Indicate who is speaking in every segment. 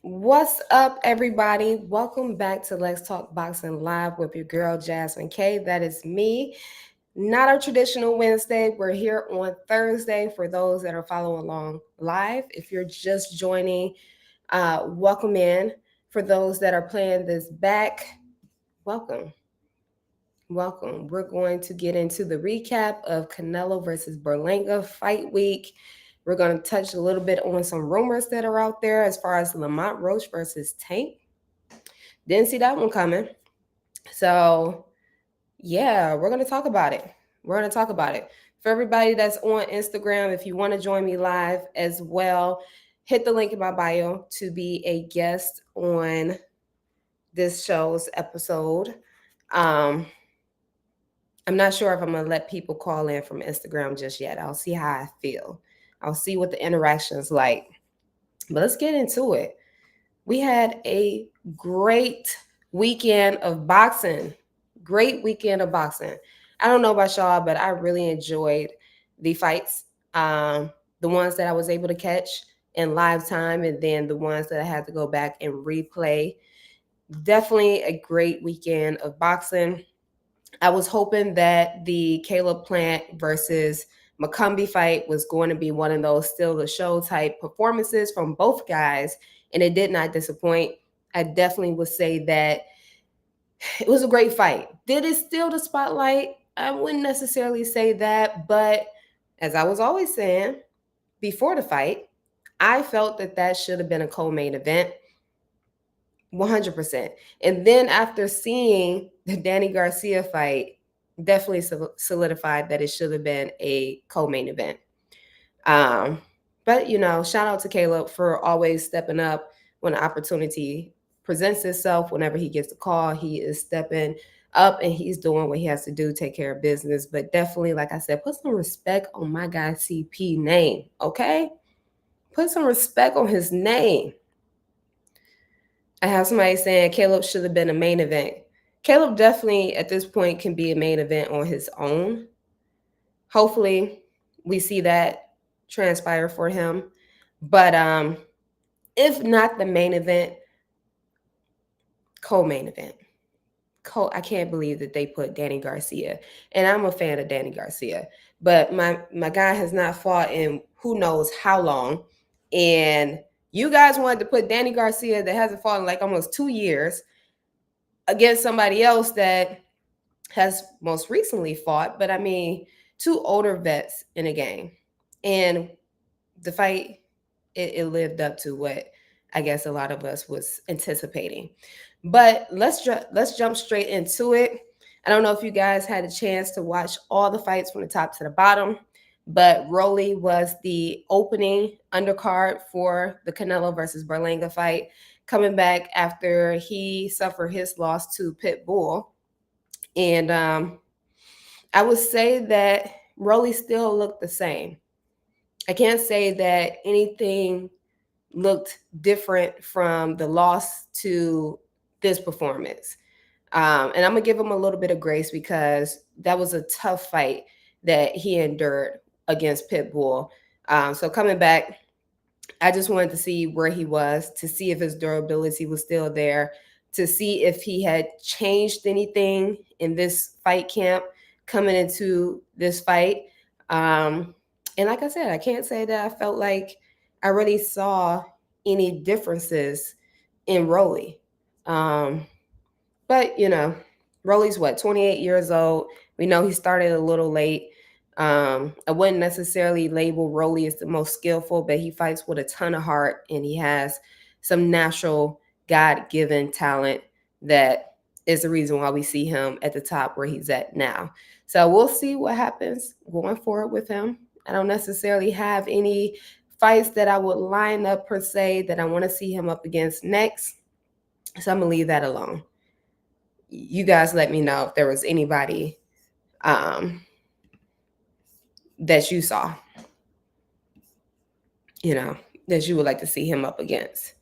Speaker 1: What's up, everybody? Welcome back to Let's Talk Boxing Live with your girl, Jasmine K. That is me. Not a traditional Wednesday. We're here on Thursday for those that are following along live. If you're just joining, welcome in. For those that are playing this back, welcome. Welcome. We're going to get into the recap of Canelo versus Berlanga fight week. We're going to touch a little bit on some rumors that are out there as far as Lamont Roach versus Tank. Didn't see that one coming. So, yeah, we're going to talk about it. We're going to talk about it. For everybody that's on Instagram, if you want to join me live as well, hit the link in my bio to be a guest on this show's episode. I'm not sure if I'm going to let people call in from Instagram just yet. I'll see how I feel. I'll see what the interaction's like. But let's get into it. We had a great weekend of boxing. Great weekend of boxing. I don't know about y'all, but I really enjoyed the fights. The ones that I was able to catch in live time, and then the ones that I had to go back and replay. Definitely a great weekend of boxing. I was hoping that the Caleb Plant versus McCumbee fight was going to be one of those still the show type performances from both guys, and it did not disappoint. I definitely would say that it was a great fight. Did it steal the spotlight? I wouldn't necessarily say that, but as I was always saying before the fight, I felt that that should have been a co-main event. 100%. And then after seeing the Danny Garcia fight, definitely solidified that it should have been a co-main event. But shout out to Caleb for always stepping up when the opportunity presents itself. Whenever he gets a call, he is stepping up and he's doing what he has to do, take care of business. But definitely, like I said, put some respect on my guy CP name, okay? Put some respect on his name. I have somebody saying Caleb should have been a main event. Caleb definitely at this point can be a main event on his own. Hopefully we see that transpire for him. But if not the main event, co-main event. I can't believe that they put Danny Garcia. And I'm a fan of Danny Garcia. But my guy has not fought in who knows how long. And you guys wanted to put Danny Garcia that hasn't fought in like almost 2 years against somebody else that has most recently fought. But I mean, two older vets in a game. And the fight, it lived up to what I guess a lot of us was anticipating. But let's jump straight into it. I don't know if you guys had a chance to watch all the fights from the top to the bottom, but Rolly was the opening undercard for the Canelo versus Berlanga fight, coming back after he suffered his loss to Pitbull. And I would say that Rolly still looked the same. I can't say that anything looked different from the loss to this performance. And I'm going to give him a little bit of grace because that was a tough fight that he endured against Pitbull. So coming back, I just wanted to see where he was, to see if his durability was still there, to see if he had changed anything in this fight camp coming into this fight. And like I said, I can't say that I felt like I really saw any differences in Rolly. But, Rolly's 28 years old. We know he started a little late. I wouldn't necessarily label Rolly as the most skillful, but he fights with a ton of heart and he has some natural God-given talent that is the reason why we see him at the top where he's at now. So we'll see what happens going forward with him. I don't necessarily have any fights that I would line up per se that I want to see him up against next. So I'm going to leave that alone. You guys let me know if there was anybody that you saw, that you would like to see him up against,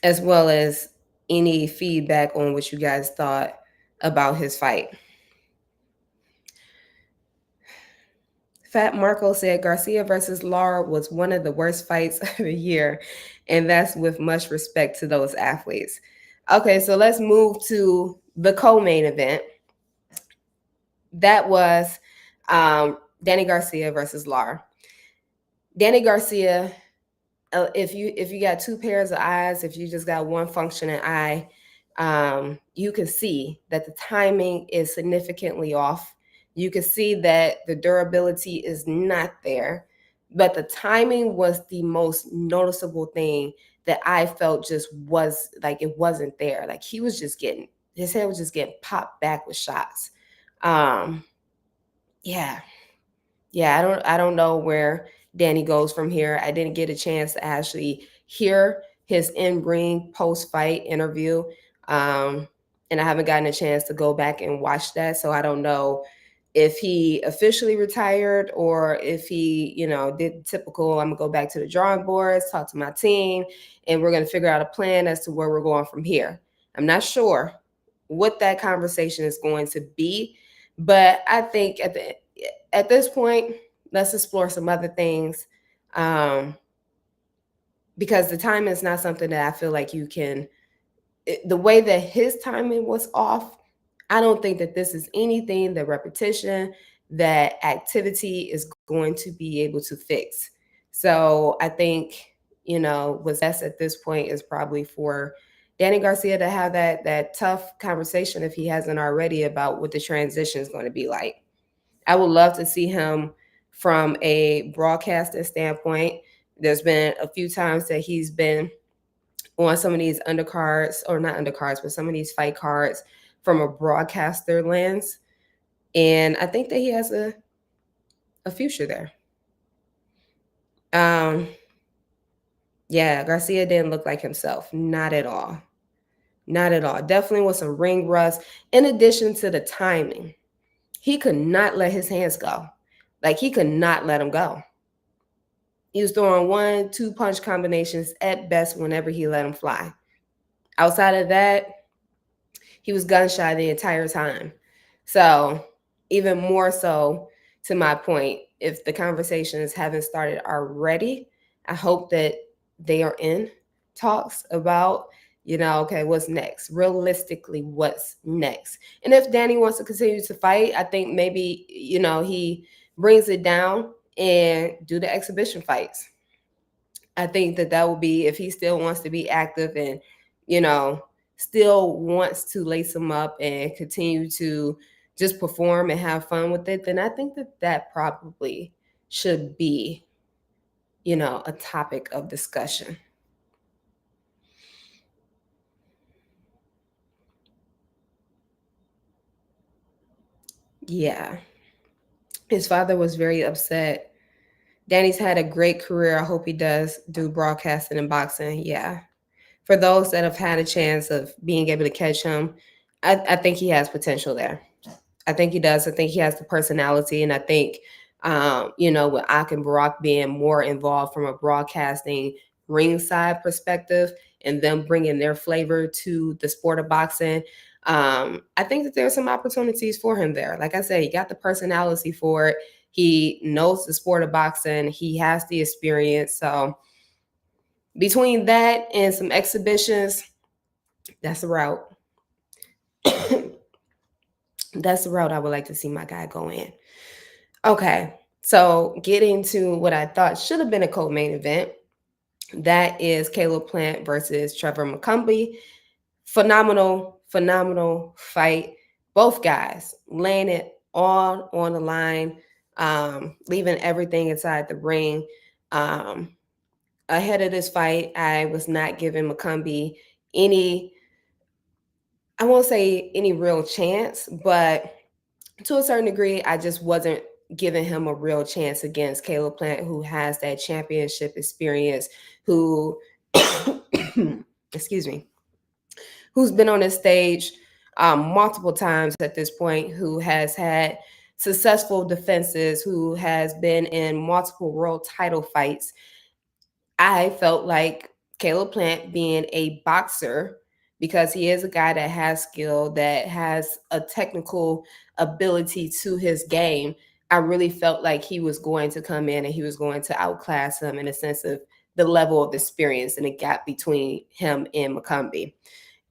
Speaker 1: as well as any feedback on what you guys thought about his fight. Fat Marco said Garcia versus Lara was one of the worst fights of the year, and that's with much respect to those athletes. Okay, so let's move to the co-main event. That was Danny Garcia versus Lara. Danny Garcia, if you got two pairs of eyes, if you just got one functioning eye, you can see that the timing is significantly off. You can see that the durability is not there, but the timing was the most noticeable thing that I felt just was like it wasn't there. Like he was just getting his head was just getting popped back with shots. Um, yeah, yeah, I don't know where Danny goes from here. I didn't get a chance to actually hear his in-ring post-fight interview. Um, and I haven't gotten a chance to go back and watch that. So I don't know if he officially retired or if he, did typical, I'm gonna go back to the drawing boards, talk to my team, and we're gonna figure out a plan as to where we're going from here. I'm not sure what that conversation is going to be, but I think at this point, let's explore some other things, um, because the timing is not something that I feel like you can. The way that his timing was off, I don't think that this is anything that repetition, that activity is going to be able to fix. So I think what's best at this point is probably for Danny Garcia to have that tough conversation if he hasn't already about what the transition is going to be like. I would love to see him from a broadcasting standpoint. There's been a few times that he's been on some of these undercards, or not undercards, but some of these fight cards from a broadcaster lens. And I think that he has a future there. Yeah, Garcia didn't look like himself. Not at all. Not at all. Definitely with some ring rust. In addition to the timing, he could not let his hands go. Like he could not let them go. He was throwing 1-2 punch combinations at best whenever he let them fly. Outside of that, he was gun shy the entire time. So, even more so to my point, if the conversations haven't started already, I hope that they are in talks about, okay, what's next? Realistically, what's next? And if Danny wants to continue to fight, I think maybe, he brings it down and do the exhibition fights. I think that would be, if he still wants to be active and, you know, still wants to lace them up and continue to just perform and have fun with it, then I think that probably should be, a topic of discussion. Yeah. His father was very upset. Danny's had a great career. I hope he does do broadcasting and boxing. Yeah. For those that have had a chance of being able to catch him, I think he has potential there. I think he does. I think he has the personality, and I think, with Ak and Barack being more involved from a broadcasting ringside perspective, and them bringing their flavor to the sport of boxing, I think that there's some opportunities for him there. Like I said, he got the personality for it. He knows the sport of boxing. He has the experience. So between that and some exhibitions, that's the route. That's the route I would like to see my guy go in. Okay, so getting to what I thought should have been a co-main event, that is Caleb Plant versus Trevor McCumbee. Phenomenal, phenomenal fight. Both guys laying it all on the line, leaving everything inside the ring. Um, Ahead of this fight, I was not giving McCumbee any, I won't say any real chance, but to a certain degree, I just wasn't giving him a real chance against Caleb Plant, who has that championship experience, who, excuse me, who's been on this stage multiple times at this point, who has had successful defenses, who has been in multiple world title fights. I felt like Caleb Plant, being a boxer, because he is a guy that has skill, that has a technical ability to his game, I really felt like he was going to come in and he was going to outclass him in a sense of the level of experience and the gap between him and McCombie.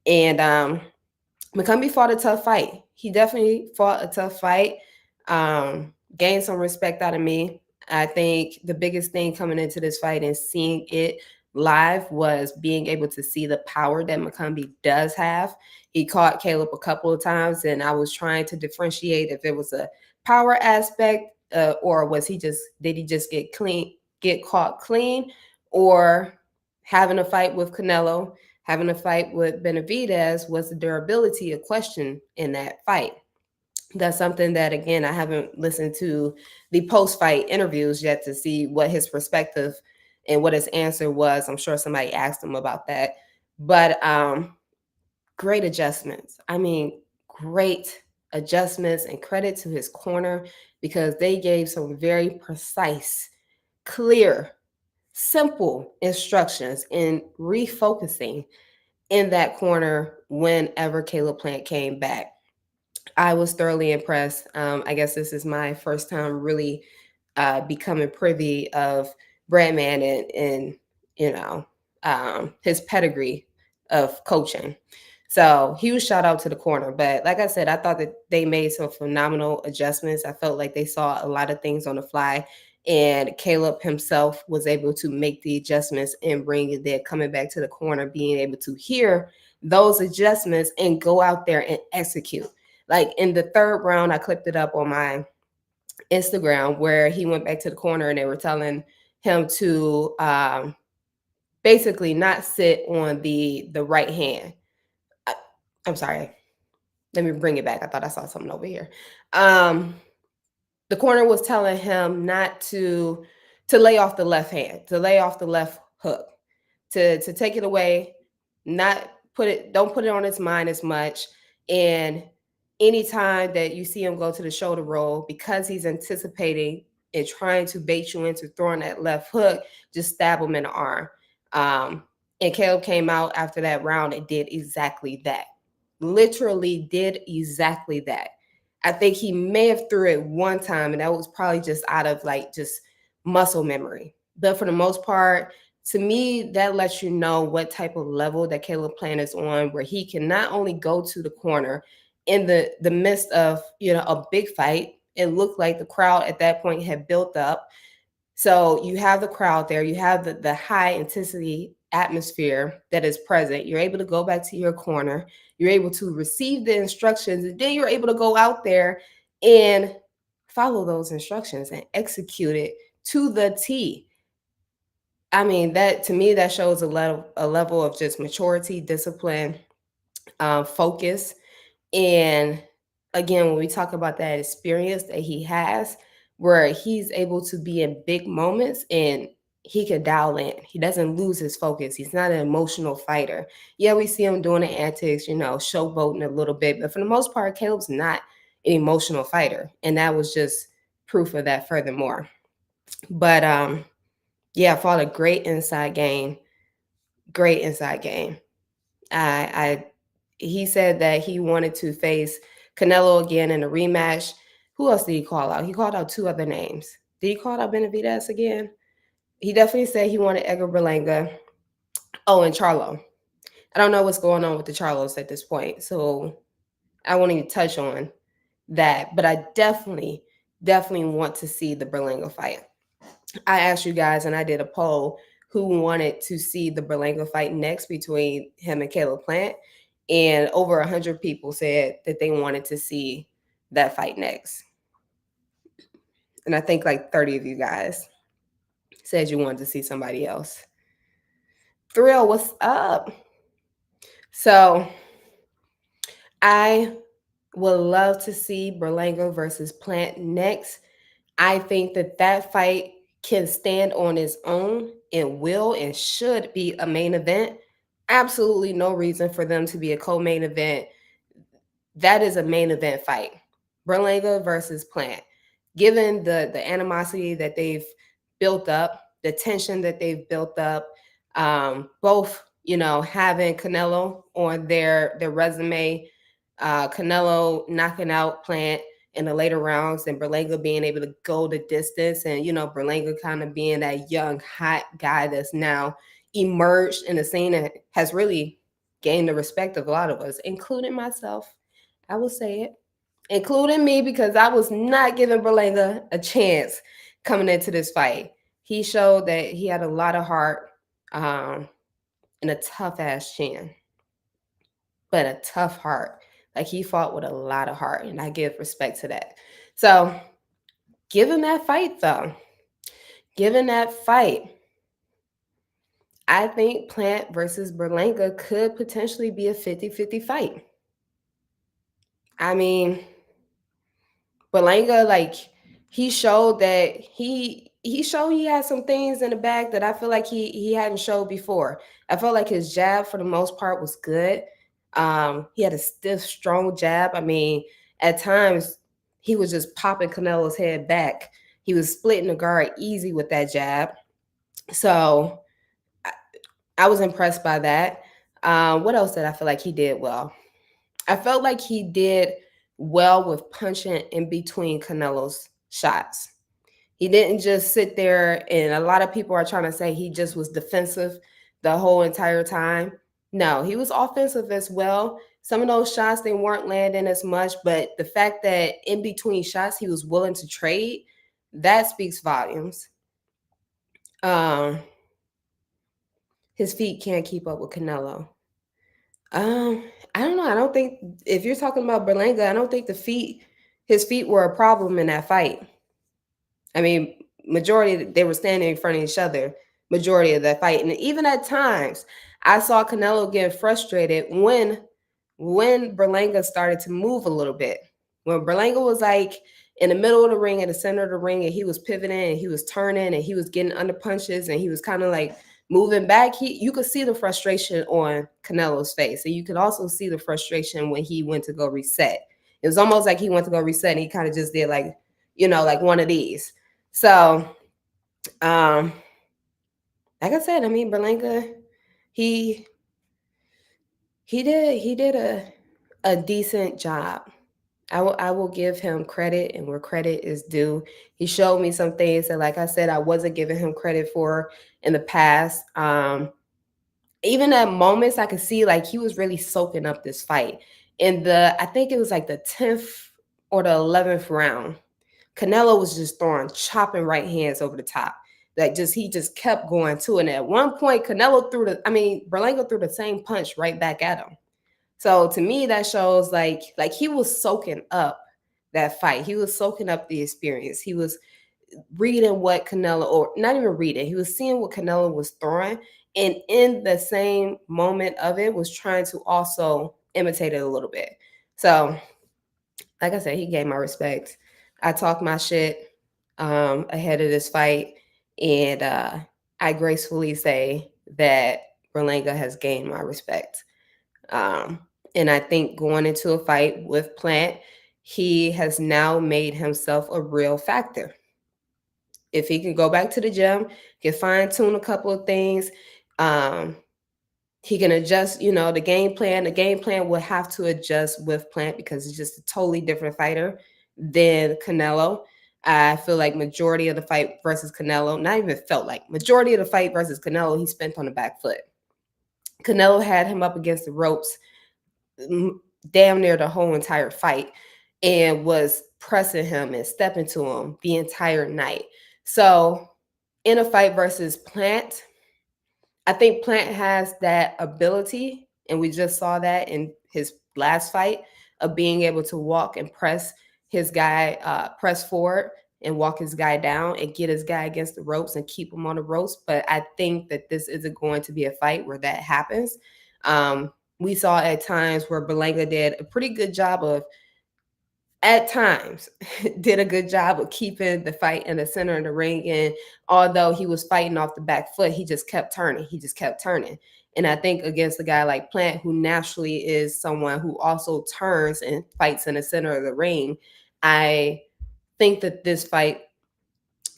Speaker 1: And McCombie fought a tough fight. He definitely fought a tough fight. Gained some respect out of me. I think the biggest thing coming into this fight and seeing it live was being able to see the power that McCombie does have. He caught Caleb a couple of times, and I was trying to differentiate if it was a power aspect or was he just did he just get caught clean, or having a fight with Canelo, having a fight with Benavidez, was the durability a question in that fight? That's something that, again, I haven't listened to the post-fight interviews yet to see what his perspective and what his answer was. I'm sure somebody asked him about that. But great adjustments. I mean, great adjustments, and credit to his corner because they gave some very precise, clear, simple instructions in refocusing in that corner whenever Caleb Plant came back. I was thoroughly impressed. I guess this is my first time really becoming privy of Bradman and you know his pedigree of coaching. So huge shout out to the corner. But like I said, I thought that they made some phenomenal adjustments. I felt like they saw a lot of things on the fly. And Caleb himself was able to make the adjustments and bring it there, coming back to the corner, being able to hear those adjustments and go out there and execute. Like in the third round, I clipped it up on my Instagram where he went back to the corner and they were telling him to basically not sit on the right hand. I'm sorry. Let me bring it back. I thought I saw something over here. The corner was telling him not to lay off the left hand, to lay off the left hook, to take it away, not don't put it on his mind as much. And anytime that you see him go to the shoulder roll, because he's anticipating and trying to bait you into throwing that left hook, just stab him in the arm. And Caleb came out after that round and did exactly that. Literally did exactly that. I think he may have threw it one time, and that was probably just out of like just muscle memory. But for the most part, to me, that lets you know what type of level that Caleb Plant is on, where he can not only go to the corner in the midst of a big fight. It looked like the crowd at that point had built up. So you have the crowd there, you have the high intensity atmosphere that is present. You're able to go back to your corner, you're able to receive the instructions, and then you're able to go out there and follow those instructions and execute it to the T. I mean, that to me, that shows a level of just maturity, discipline, focus. And again, when we talk about that experience that he has, where he's able to be in big moments and he can dial in, he doesn't lose his focus. He's not an emotional fighter. Yeah, we see him doing the antics, showboating a little bit, but for the most part, Caleb's not an emotional fighter. And that was just proof of that furthermore. But yeah, fought a great inside game. Great inside game. I he said that he wanted to face Canelo again in a rematch. Who else did he call out? He called out two other names. Did he call out Benavidez again? He definitely said he wanted Edgar Berlanga. Oh, and Charlo. I don't know what's going on with the Charlos at this point, so I won't even touch on that. But I definitely want to see the Berlanga fight. I asked you guys, and I did a poll, who wanted to see the Berlanga fight next between him and Caleb Plant, and over 100 people said that they wanted to see that fight next. And I think like 30 of you guys said you wanted to see somebody else. Thrill, what's up? So I would love to see Berlanga versus Plant next. I think that fight can stand on its own and will and should be a main event. Absolutely no reason for them to be a co-main event. That is a main event fight. Berlanga versus Plant. Given the animosity that they've built up, the tension that they've built up, both having Canelo on their resume, Canelo knocking out Plant, in the later rounds, and Berlanga being able to go the distance, and Berlanga kind of being that young hot guy that's now emerged in the scene and has really gained the respect of a lot of us, including myself. I will say it, including me, because I was not giving Berlanga a chance coming into this fight. He showed that he had a lot of heart, um, and a tough ass chin, but a tough heart. Like, he fought with a lot of heart, and I give respect to that. So, given that fight, though, given that fight, I think Plant versus Berlanga could potentially be a 50-50 fight. I mean, Berlanga, like, he showed that he showed he had some things in the bag that I feel like he hadn't showed before. I felt like his jab for the most part was good. He had a stiff, strong jab. I mean, at times he was just popping Canelo's head back. He was splitting the guard easy with that jab. So I was impressed by that. What else did I feel like he did well? I felt like he did well with punching in between Canelo's shots. He didn't just sit there, and a lot of people are trying to say he just was defensive the whole entire time. No, he was offensive as well. Some of those shots, they weren't landing as much, but the fact that in between shots he was willing to trade, that speaks volumes. Um, his feet can't keep up with Canelo. Um, I don't know. I don't think, if you're talking about Berlanga, I don't think his feet were a problem in that fight. I mean, majority they were standing in front of each other majority of that fight, and even at times, I saw Canelo getting frustrated when Berlanga started to move a little bit. When Berlanga was like in the middle of the ring, in the center of the ring, and he was pivoting and he was turning and he was getting under punches and he was kind of like moving back, you could see the frustration on Canelo's face, and you could also see the frustration when he went to go reset. It was almost like he went to go reset and he kind of just did like, like one of these. So, um, like I said, I mean, Berlanga, he he did a decent job. I will give him credit, and where credit is due. He showed me some things that, like I said, I wasn't giving him credit for in the past. Even at moments, I could see like he was really soaking up this fight. I think it was like the 10th or the 11th round, Canelo was just throwing chopping right hands over the top. Like, he just kept going to it. And at one point, Berlanga threw the same punch right back at him. So to me, that shows like he was soaking up that fight. He was soaking up the experience. He was reading what Canelo, or not even reading, he was seeing what Canelo was throwing. And in the same moment of it, was trying to also imitate it a little bit. So, like I said, he gave my respect. I talked my shit ahead of this fight, and I gracefully say that Berlanga has gained my respect. Um, and I think going into a fight with Plant, he has now made himself a real factor. If he can go back to the gym, can fine tune a couple of things, um, he can adjust, the game plan. The game plan will have to adjust with Plant because he's just a totally different fighter than Canelo. I feel like majority of the fight versus Canelo, not even felt like, majority of the fight versus Canelo, he spent on the back foot. Canelo had him up against the ropes damn near the whole entire fight and was pressing him and stepping to him the entire night. So in a fight versus Plant, I think Plant has that ability, and we just saw that in his last fight, of being able to walk and press his guy, press forward and walk his guy down and get his guy against the ropes and keep him on the ropes. But I think that this isn't going to be a fight where that happens. We saw at times where Berlanga did a pretty good job of, at times, did a good job of keeping the fight in the center of the ring. And although he was fighting off the back foot, he just kept turning. He just kept turning. And I think against a guy like Plant, who naturally is someone who also turns and fights in the center of the ring, I think that this fight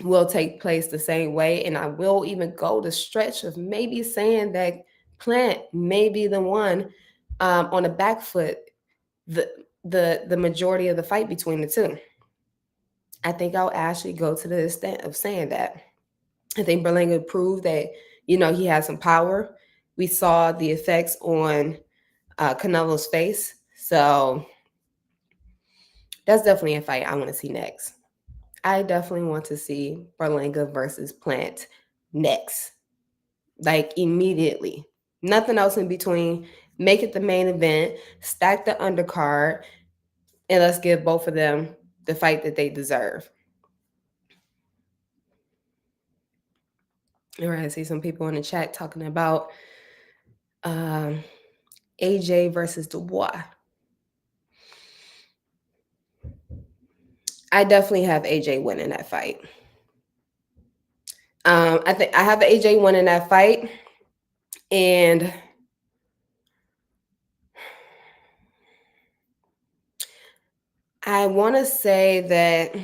Speaker 1: will take place the same way. And I will even go the stretch of maybe saying that Plant may be the one on the back foot the majority of the fight between the two. I think I'll actually go to the extent of saying that. I think Berlanga proved that, he has some power. We saw the effects on Canelo's face. So that's definitely a fight I want to see next. I definitely want to see Berlanga versus Plant next. Like immediately. Nothing else in between. Make it the main event, stack the undercard, and let's give both of them the fight that they deserve. All right, I see some people in the chat talking about AJ versus Dubois. I definitely have AJ winning that fight. I think I have AJ winning that fight, and I want to say that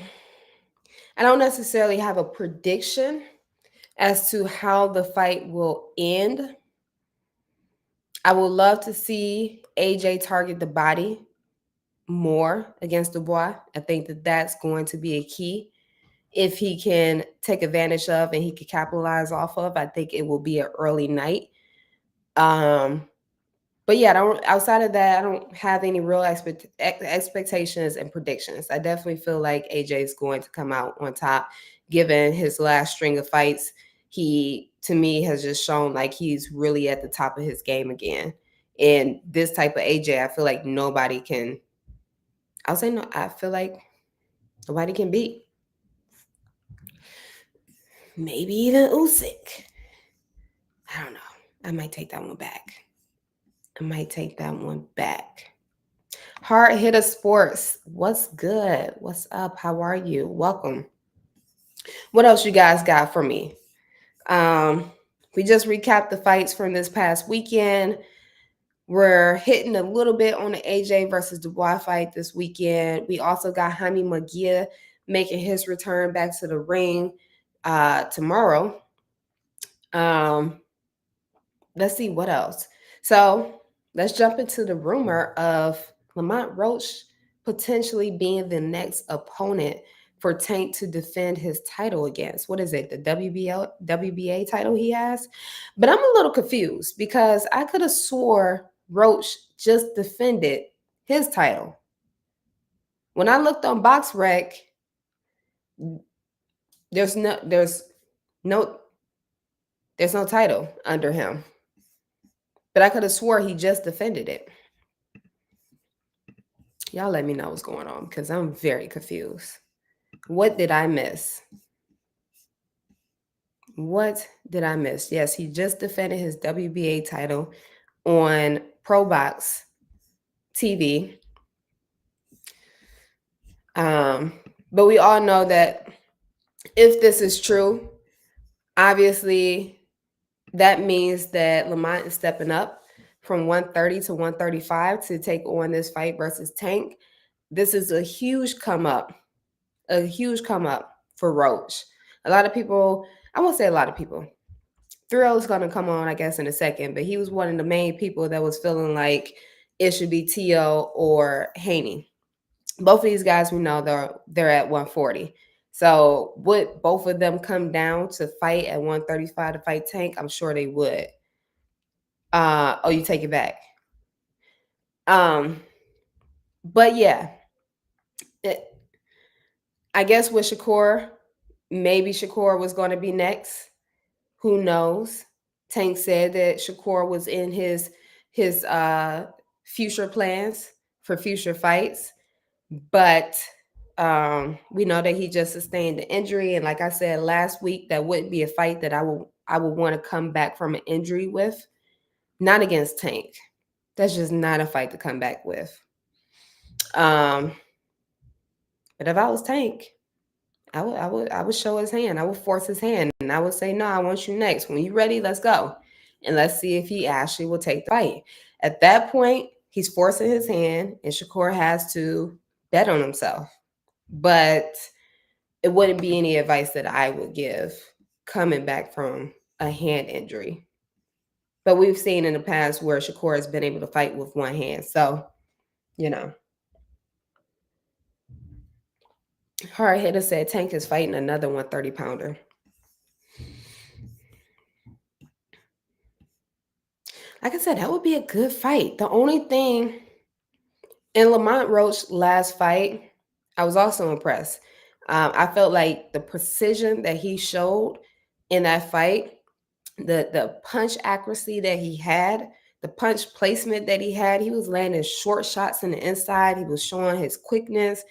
Speaker 1: I don't necessarily have a prediction as to how the fight will end. I would love to see AJ target the body more against Dubois. I think that that's going to be a key. If he can take advantage of and he can capitalize off of, I think it will be an early night. But yeah, outside of that, I don't have any real expectations and predictions. I definitely feel like AJ is going to come out on top, given his last string of fights. He, to me, has just shown like he's really at the top of his game again. And this type of AJ, I feel like nobody can. I'll say no. I feel like nobody can beat. Maybe even Usyk. I don't know. I might take that one back. Hard Hitter Sports. What's good? What's up? How are you? Welcome. What else you guys got for me? We just recapped the fights from this past weekend. We're hitting a little bit on the AJ versus Dubois fight this weekend. We also got Jaime Munguia making his return back to the ring tomorrow. Let's see what else. So let's jump into the rumor of Lamont Roach potentially being the next opponent for Tank to defend his title against. What is it? The WBA title he has? But I'm a little confused because I could have swore Roach just defended his title. When I looked on BoxRec, there's no title under him. But I could have swore he just defended it. Y'all let me know what's going on because I'm very confused. What did I miss? Yes, he just defended his WBA title on ProBox TV. But we all know that if this is true, obviously that means that Lamont is stepping up from 130 to 135 to take on this fight versus Tank. This is a huge come up for Roach. A lot of people, I won't say a lot of people. Thrill is going to come on, I guess, in a second, but he was one of the main people that was feeling like it should be T.O. or Haney. Both of these guys, we know they're at 140. So would both of them come down to fight at 135 to fight Tank? I'm sure they would. Oh, you take it back. But yeah, I guess with Shakur, maybe Shakur was going to be next. Who knows? Tank said that Shakur was in his future plans for future fights, but we know that he just sustained an injury, and like I said last week, that wouldn't be a fight that I would want to come back from an injury with. Not against Tank. That's just not a fight to come back with. But if I was Tank, I would show his hand. I would force his hand, and I would say, "No, I want you next. When you're ready, let's go, and let's see if he actually will take the fight." At that point, he's forcing his hand, and Shakur has to bet on himself. But it wouldn't be any advice that I would give coming back from a hand injury. But we've seen in the past where Shakur has been able to fight with one hand, so you know. Hard hitter said Tank is fighting another 130-pounder. Like I said, that would be a good fight. The only thing in Lamont Roach's last fight, I was also impressed. I felt like the precision that he showed in that fight, the punch accuracy that he had, the punch placement that he was landing short shots in the inside. He was showing his quickness.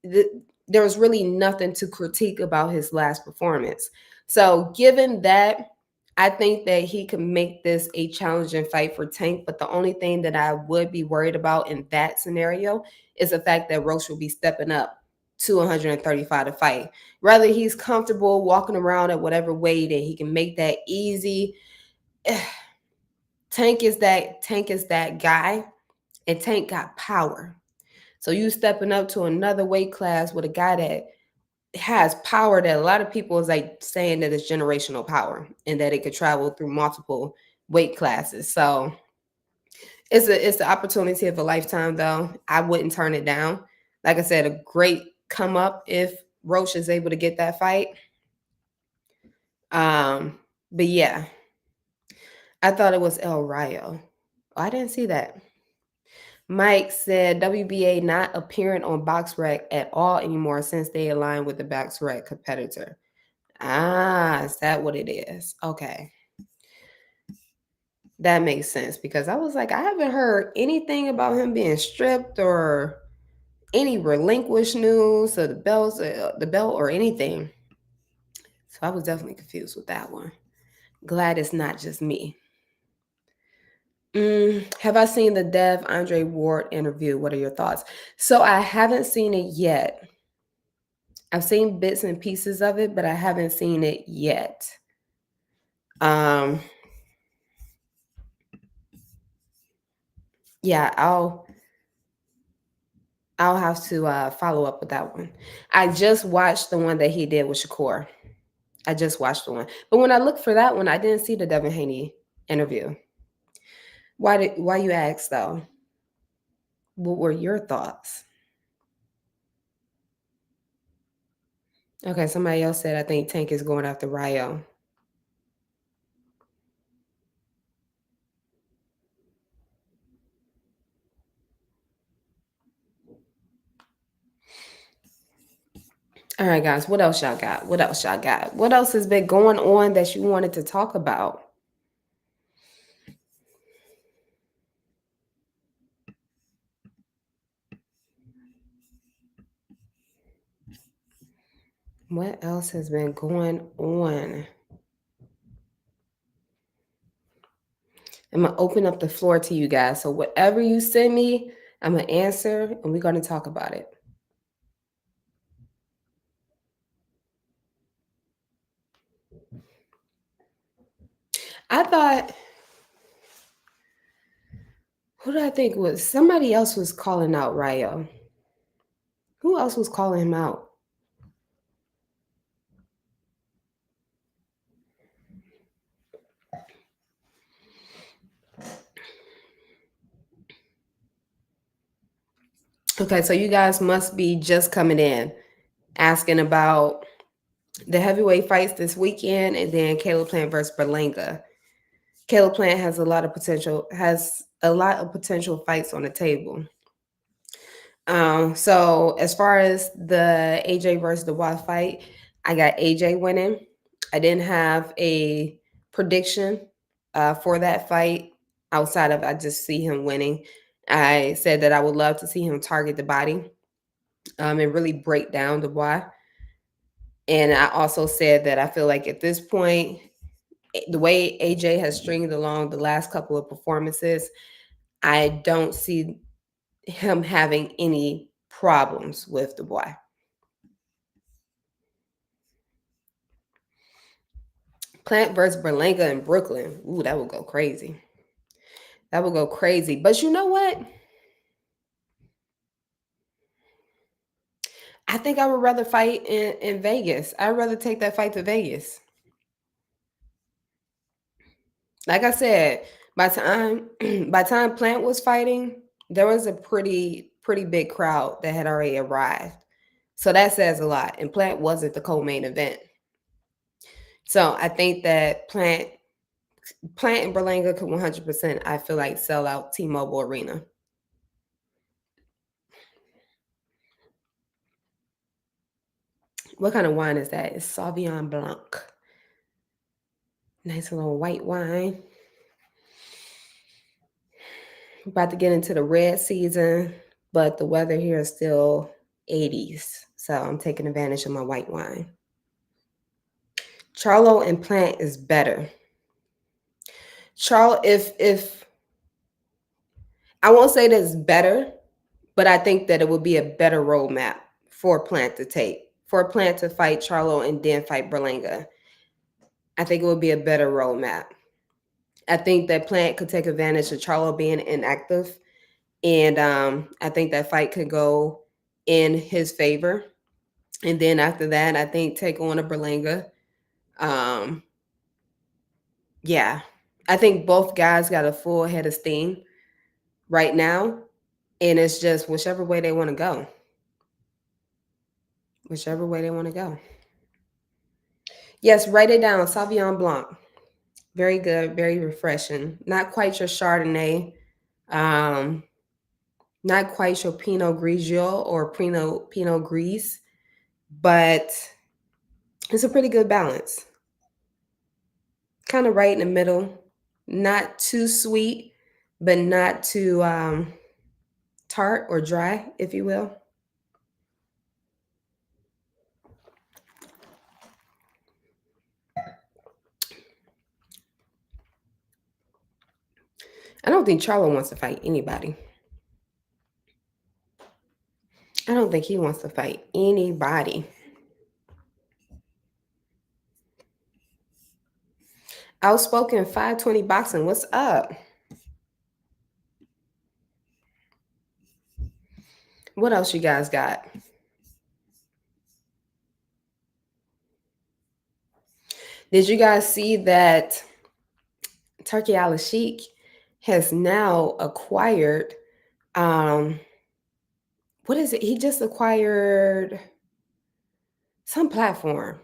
Speaker 1: There was really nothing to critique about his last performance. So, given that, I think that he can make this a challenging fight for Tank. But the only thing that I would be worried about in that scenario is the fact that Roach will be stepping up to 135 to fight. Whether he's comfortable walking around at whatever weight and he can make that easy. Tank is that guy, and Tank got power. So you stepping up to another weight class with a guy that has power that a lot of people is like saying that it's generational power and that it could travel through multiple weight classes. So it's the opportunity of a lifetime though. I wouldn't turn it down. Like I said, a great come up if Roach is able to get that fight. But yeah, I thought it was El Rayo. Oh, I didn't see that. Mike said WBA not appearing on BoxRec at all anymore since they aligned with the BoxRec competitor. Ah, is that what it is? Okay. That makes sense because I was like, I haven't heard anything about him being stripped or any relinquished news or the belt or anything. So I was definitely confused with that one. Glad it's not just me. Have I seen the Dev Andre Ward interview? What are your thoughts? So I haven't seen it yet. I've seen bits and pieces of it, but I haven't seen it yet. Yeah, I'll have to follow up with that one. I just watched the one that he did with Shakur. I just watched the one, but when I looked for that one, I didn't see the Devin Haney interview. Why you asked though? What were your thoughts? Okay, somebody else said I think Tank is going after Ryo. All right, guys, what else y'all got? What else y'all got? What else has been going on that you wanted to talk about? What else has been going on? I'm going to open up the floor to you guys. So, whatever you send me, I'm going to answer and we're going to talk about it. I thought, who did I think was somebody else was calling out Ryo? Who else was calling him out? Okay, so you guys must be just coming in asking about the heavyweight fights this weekend and then Caleb Plant versus Berlanga. Caleb Plant has a lot of potential fights on the table. So as far as the AJ versus the Dubois fight, I got AJ winning. I didn't have a prediction for that fight outside of I just see him winning. I said that I would love to see him target the body and really break down Dubois. And I also said that I feel like at this point, the way AJ has stringed along the last couple of performances, I don't see him having any problems with Dubois. Plant versus Berlanga in Brooklyn. Ooh, that would go crazy. That would go crazy. But you know what? I think I would rather fight in Vegas. I'd rather take that fight to Vegas. Like I said, by time by time Plant was fighting, there was a pretty big crowd that had already arrived. So that says a lot. And Plant wasn't the co-main event. So I think that Plant and Berlanga could 100%, I feel like, sell out T-Mobile Arena. What kind of wine is that? It's Sauvignon Blanc. Nice little white wine. About to get into the red season, but the weather here is still 80s. So I'm taking advantage of my white wine. Charlo and Plant is better. Charlo, if I won't say that it's better, but I think that it would be a better roadmap for Plant to take. For Plant to fight Charlo and then fight Berlanga. I think it would be a better roadmap. I think that Plant could take advantage of Charlo being inactive. And I think that fight could go in his favor. And then after that, I think take on a Berlanga. Um, yeah, I think both guys got a full head of steam right now. And it's just whichever way they want to go. Whichever way they want to go. Yes, write it down. Sauvignon Blanc. Very good, very refreshing. Not quite your Chardonnay. Um, not quite your Pinot Grigio or Pinot Gris, but it's a pretty good balance. Kind of right in the middle. Not too sweet, but not too tart or dry, if you will. I don't think Charlo wants to fight anybody. I don't think he wants to fight anybody. Outspoken 520 boxing. What's up? What else you guys got? Did you guys see that Turkey Al Sheikh has now acquired what is it? He just acquired some platform.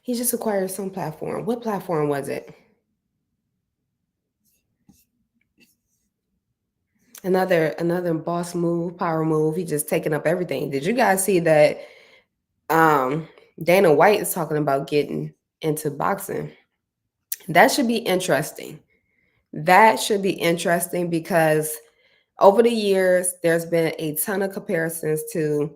Speaker 1: He just acquired some platform. What platform was it? Another boss move, power move. He just taking up everything. Did you guys see that Dana White is talking about getting into boxing? That should be interesting. That should be interesting because over the years, there's been a ton of comparisons to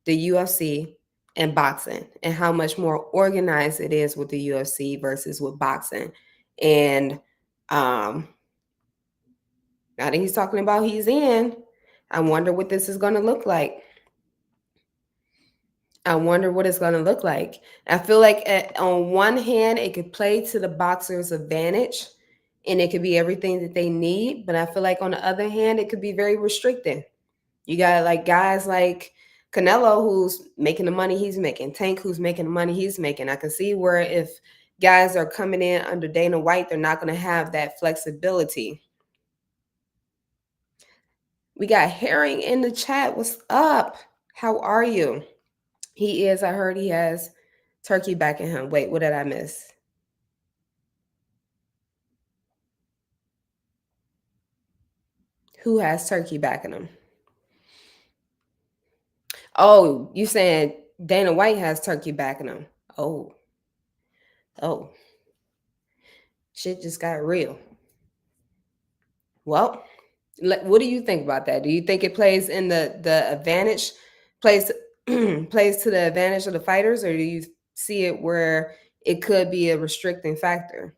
Speaker 1: the UFC and boxing and how much more organized it is with the UFC versus with boxing. And now that he's talking about he's in, I wonder what this is going to look like. I wonder what it's going to look like. I feel like on one hand, it could play to the boxer's advantage and it could be everything that they need. But I feel like on the other hand, it could be very restricting. You got like guys like Canelo who's making the money he's making, Tank who's making the money he's making. I can see where if guys are coming in under Dana White, they're not going to have that flexibility. We got Herring in the chat. What's up? How are you? He is. I heard he has turkey back in him. Wait, what did I miss? Who has turkey back in him? Oh, you saying Dana White has turkey back in him? Oh, oh, shit just got real. Well, what do you think about that? Do you think it plays in the advantage, plays plays to the advantage of the fighters, or do you see it where it could be a restricting factor?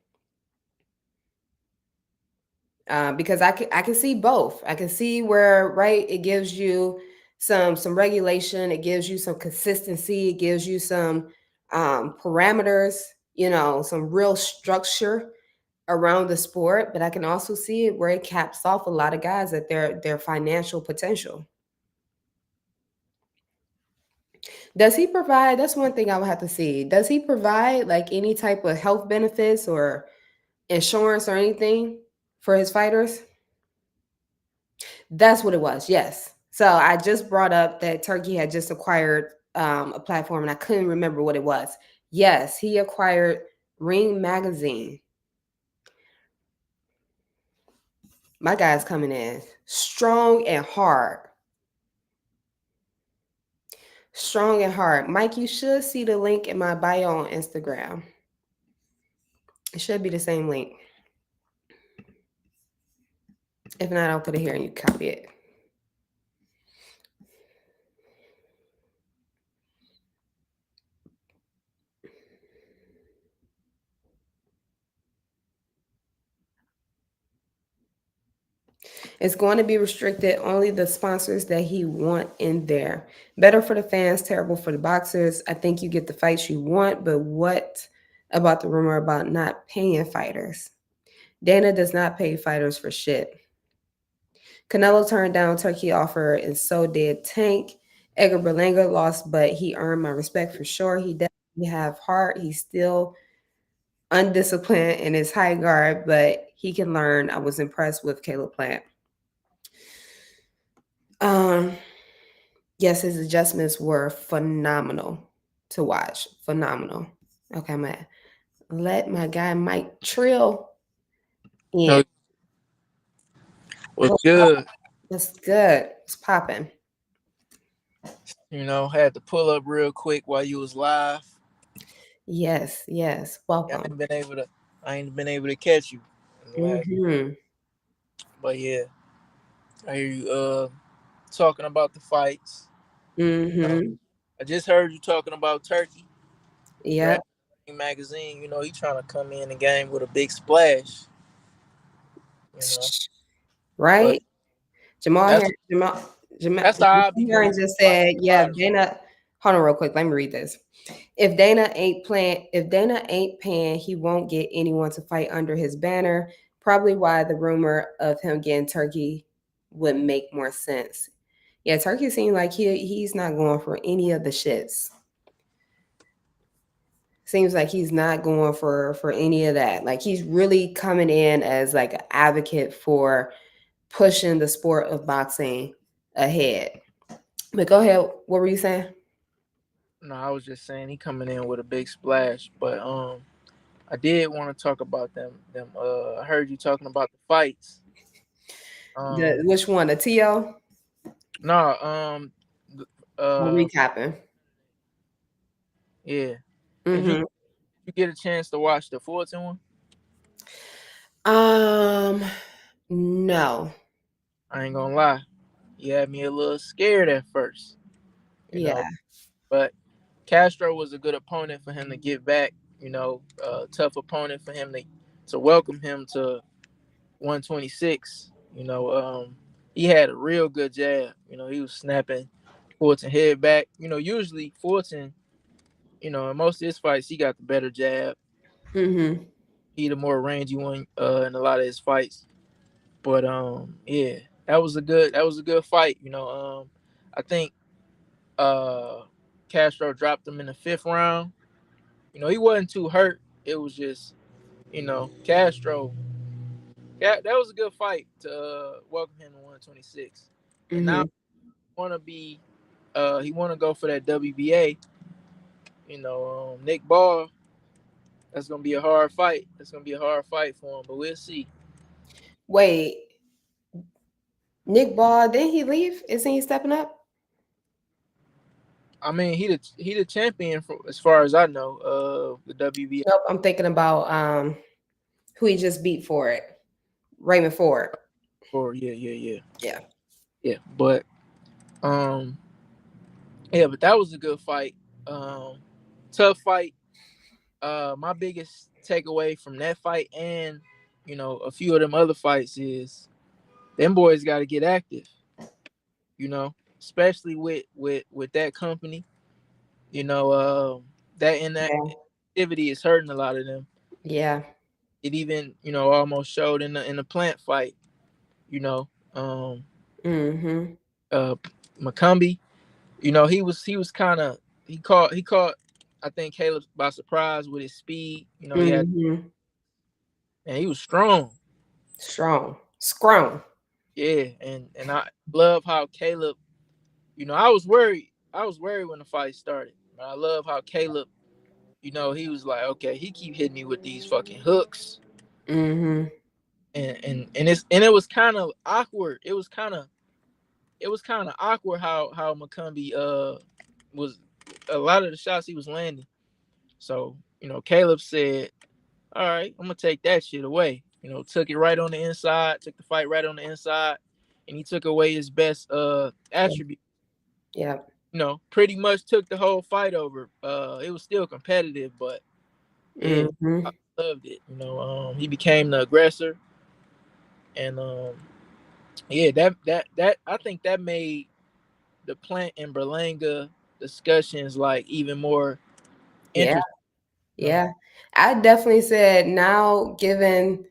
Speaker 1: Because I can see both. I can see where right it gives you some regulation, it gives you some consistency, it gives you some parameters, some real structure around the sport. But I can also see it where it caps off a lot of guys at their financial potential. Does he provide? That's one thing I would have to see. Does he provide like any type of health benefits or insurance or anything for his fighters? That's what it was. Yes. So I just brought up that Turkey had just acquired a platform, and I couldn't remember what it was. Yes, he acquired Ring Magazine. My guy's coming in strong and hard. Strong and hard. Mike, you should see the link in my bio on Instagram. It should be the same link. If not, I'll put it here and you copy it. It's going to be restricted only the sponsors that he want in there. Better for the fans, terrible for the boxers. I think you get the fights you want, but what about the rumor about not paying fighters? Dana does not pay fighters for shit. Canelo turned down Turkey offer and so did Tank. Edgar Berlanga lost, but he earned my respect for sure. He definitely have heart. He's still undisciplined in his high guard, but he can learn. I was impressed with Caleb Plant. Um, yes, his adjustments were phenomenal to watch. Phenomenal. Okay, I'm gonna let my guy Mike Trill in.
Speaker 2: No, was good.
Speaker 1: That's good. It's popping.
Speaker 2: Had to pull up real quick while you was live.
Speaker 1: Yes, yes.
Speaker 2: I
Speaker 1: Welcome.
Speaker 2: ain't been able to. I ain't been able to catch you.
Speaker 1: Mm-hmm.
Speaker 2: But yeah, I hear you. Talking about the fights. Uh,
Speaker 1: Mm-hmm.
Speaker 2: I just heard you talking about Turkey. Grab
Speaker 1: Yep.
Speaker 2: magazine. He trying to come in the game with a big splash. You know, but
Speaker 1: Right? Jamal
Speaker 2: that's
Speaker 1: Harris, Jamal
Speaker 2: that's how I be
Speaker 1: Harris
Speaker 2: moving
Speaker 1: just
Speaker 2: like
Speaker 1: said, yeah, if
Speaker 2: fighters.
Speaker 1: Dana, hold on real quick, let me read this. If Dana ain't paying, he won't get anyone to fight under his banner. Probably why the rumor of him getting Turkey would make more sense. Yeah, Turkey seems like he's not going for any of the shits. Seems like he's not going for any of that. Like he's really coming in as like an advocate for pushing the sport of boxing ahead. But go ahead. What were you saying?
Speaker 2: No, I was just saying he coming in with a big splash. But I did want to talk about them. I heard you talking about the fights.
Speaker 1: The
Speaker 2: Um,
Speaker 1: which one? The TO?
Speaker 2: no,
Speaker 1: I'm
Speaker 2: uh,
Speaker 1: recapping.
Speaker 2: yeah. Did
Speaker 1: Mm-hmm.
Speaker 2: you get a chance to watch the Fulton one?
Speaker 1: Um, no.
Speaker 2: I ain't gonna lie, you had me a little scared at first, you know.
Speaker 1: Yeah.
Speaker 2: But Castro was a good opponent for him to get back. Tough opponent for him to welcome him to 126. He had a real good jab. He was snapping Fulton head back. Usually Fulton, in most of his fights, he got the better jab.
Speaker 1: Mm-hmm.
Speaker 2: He the more rangy one in a lot of his fights. But yeah, that was a good fight. I think uh Castro dropped him in the fifth round. He wasn't too hurt. It was just Castro. That was a good fight to welcome him to 126. And now
Speaker 1: Mm-hmm.
Speaker 2: want to be he want to go for that WBA. Nick Ball. That's gonna be a hard fight. That's gonna be a hard fight for him, but we'll see.
Speaker 1: Wait, Nick Ball, didn't he leave? Isn't he stepping up?
Speaker 2: I mean, he the champion as far as I know of the WBA.
Speaker 1: Nope. I'm thinking about who he just beat for it. Raymond Ford.
Speaker 2: Or yeah.
Speaker 1: Yeah.
Speaker 2: Yeah, but um, yeah, but that was a good fight. Um, Tough fight. My biggest takeaway from that fight and a few of them other fights is them boys got to get active. Especially with that company. That in that
Speaker 1: Yeah.
Speaker 2: activity is hurting a lot of them.
Speaker 1: Yeah.
Speaker 2: It even almost showed in the plant fight. You know, um,
Speaker 1: Mm-hmm.
Speaker 2: uh, McCumbee. He was kind of he caught I think Caleb by surprise with his speed. He had
Speaker 1: Mm-hmm.
Speaker 2: and he was strong.
Speaker 1: Strong. Scrum.
Speaker 2: Yeah, and I love how Caleb. I was worried. I was worried when the fight started. But I love how Caleb, he was like, okay, he keep hitting me with these fucking hooks,
Speaker 1: Mm-hmm.
Speaker 2: and it was kind of awkward. It was kind of awkward how McCombie was a lot of the shots he was landing. So Caleb said, "All right, I'm gonna take that shit away." Took it right on the inside, took the fight right on the inside, and he took away his best attribute.
Speaker 1: Yeah.
Speaker 2: Pretty much took the whole fight over. It was still competitive, but yeah,
Speaker 1: Mm-hmm.
Speaker 2: I loved it. He became the aggressor, and yeah, that I think that made the Plant and Berlanga discussions like even more
Speaker 1: Yeah.
Speaker 2: interesting.
Speaker 1: Yeah. I definitely said now, given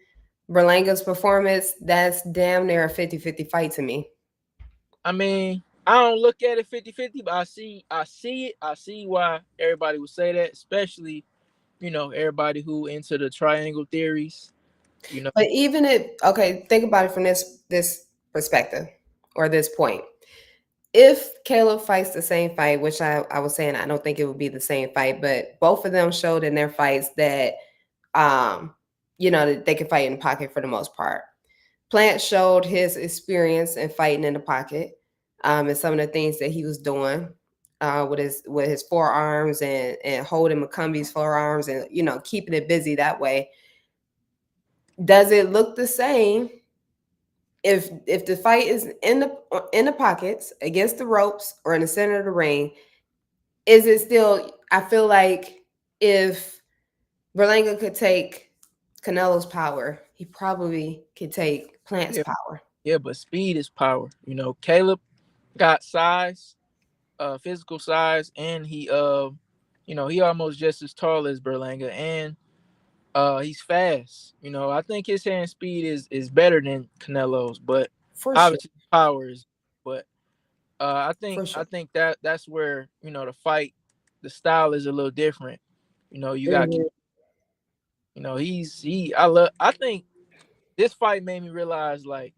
Speaker 1: Berlanga's performance, that's damn near a 50-50 fight to me.
Speaker 2: I mean, I don't look at it 50-50, but I see it. I see why everybody would say that, especially, everybody who into the triangle theories, you know.
Speaker 1: But even if okay, think about it from this perspective or this point. If Caleb fights the same fight, which I was saying I don't think it would be the same fight, but both of them showed in their fights that um, that they can fight in the pocket for the most part. Plant showed his experience in fighting in the pocket, and some of the things that he was doing with his forearms and holding McCumbie's forearms and keeping it busy that way. Does it look the same if the fight is in the pockets against the ropes or in the center of the ring? Is it still? I feel like if Berlanga could take Canelo's power, he probably could take Plant's
Speaker 2: Yeah,
Speaker 1: power.
Speaker 2: yeah, but speed is power. Caleb got size, physical size, and he almost just as tall as Berlanga, and he's fast. I think his hand speed is better than Canelo's, but
Speaker 1: For sure.
Speaker 2: obviously power is. But I think
Speaker 1: For
Speaker 2: I
Speaker 1: sure.
Speaker 2: think that's where the fight, the style is a little different. You got
Speaker 1: Mhm.
Speaker 2: I think this fight made me realize like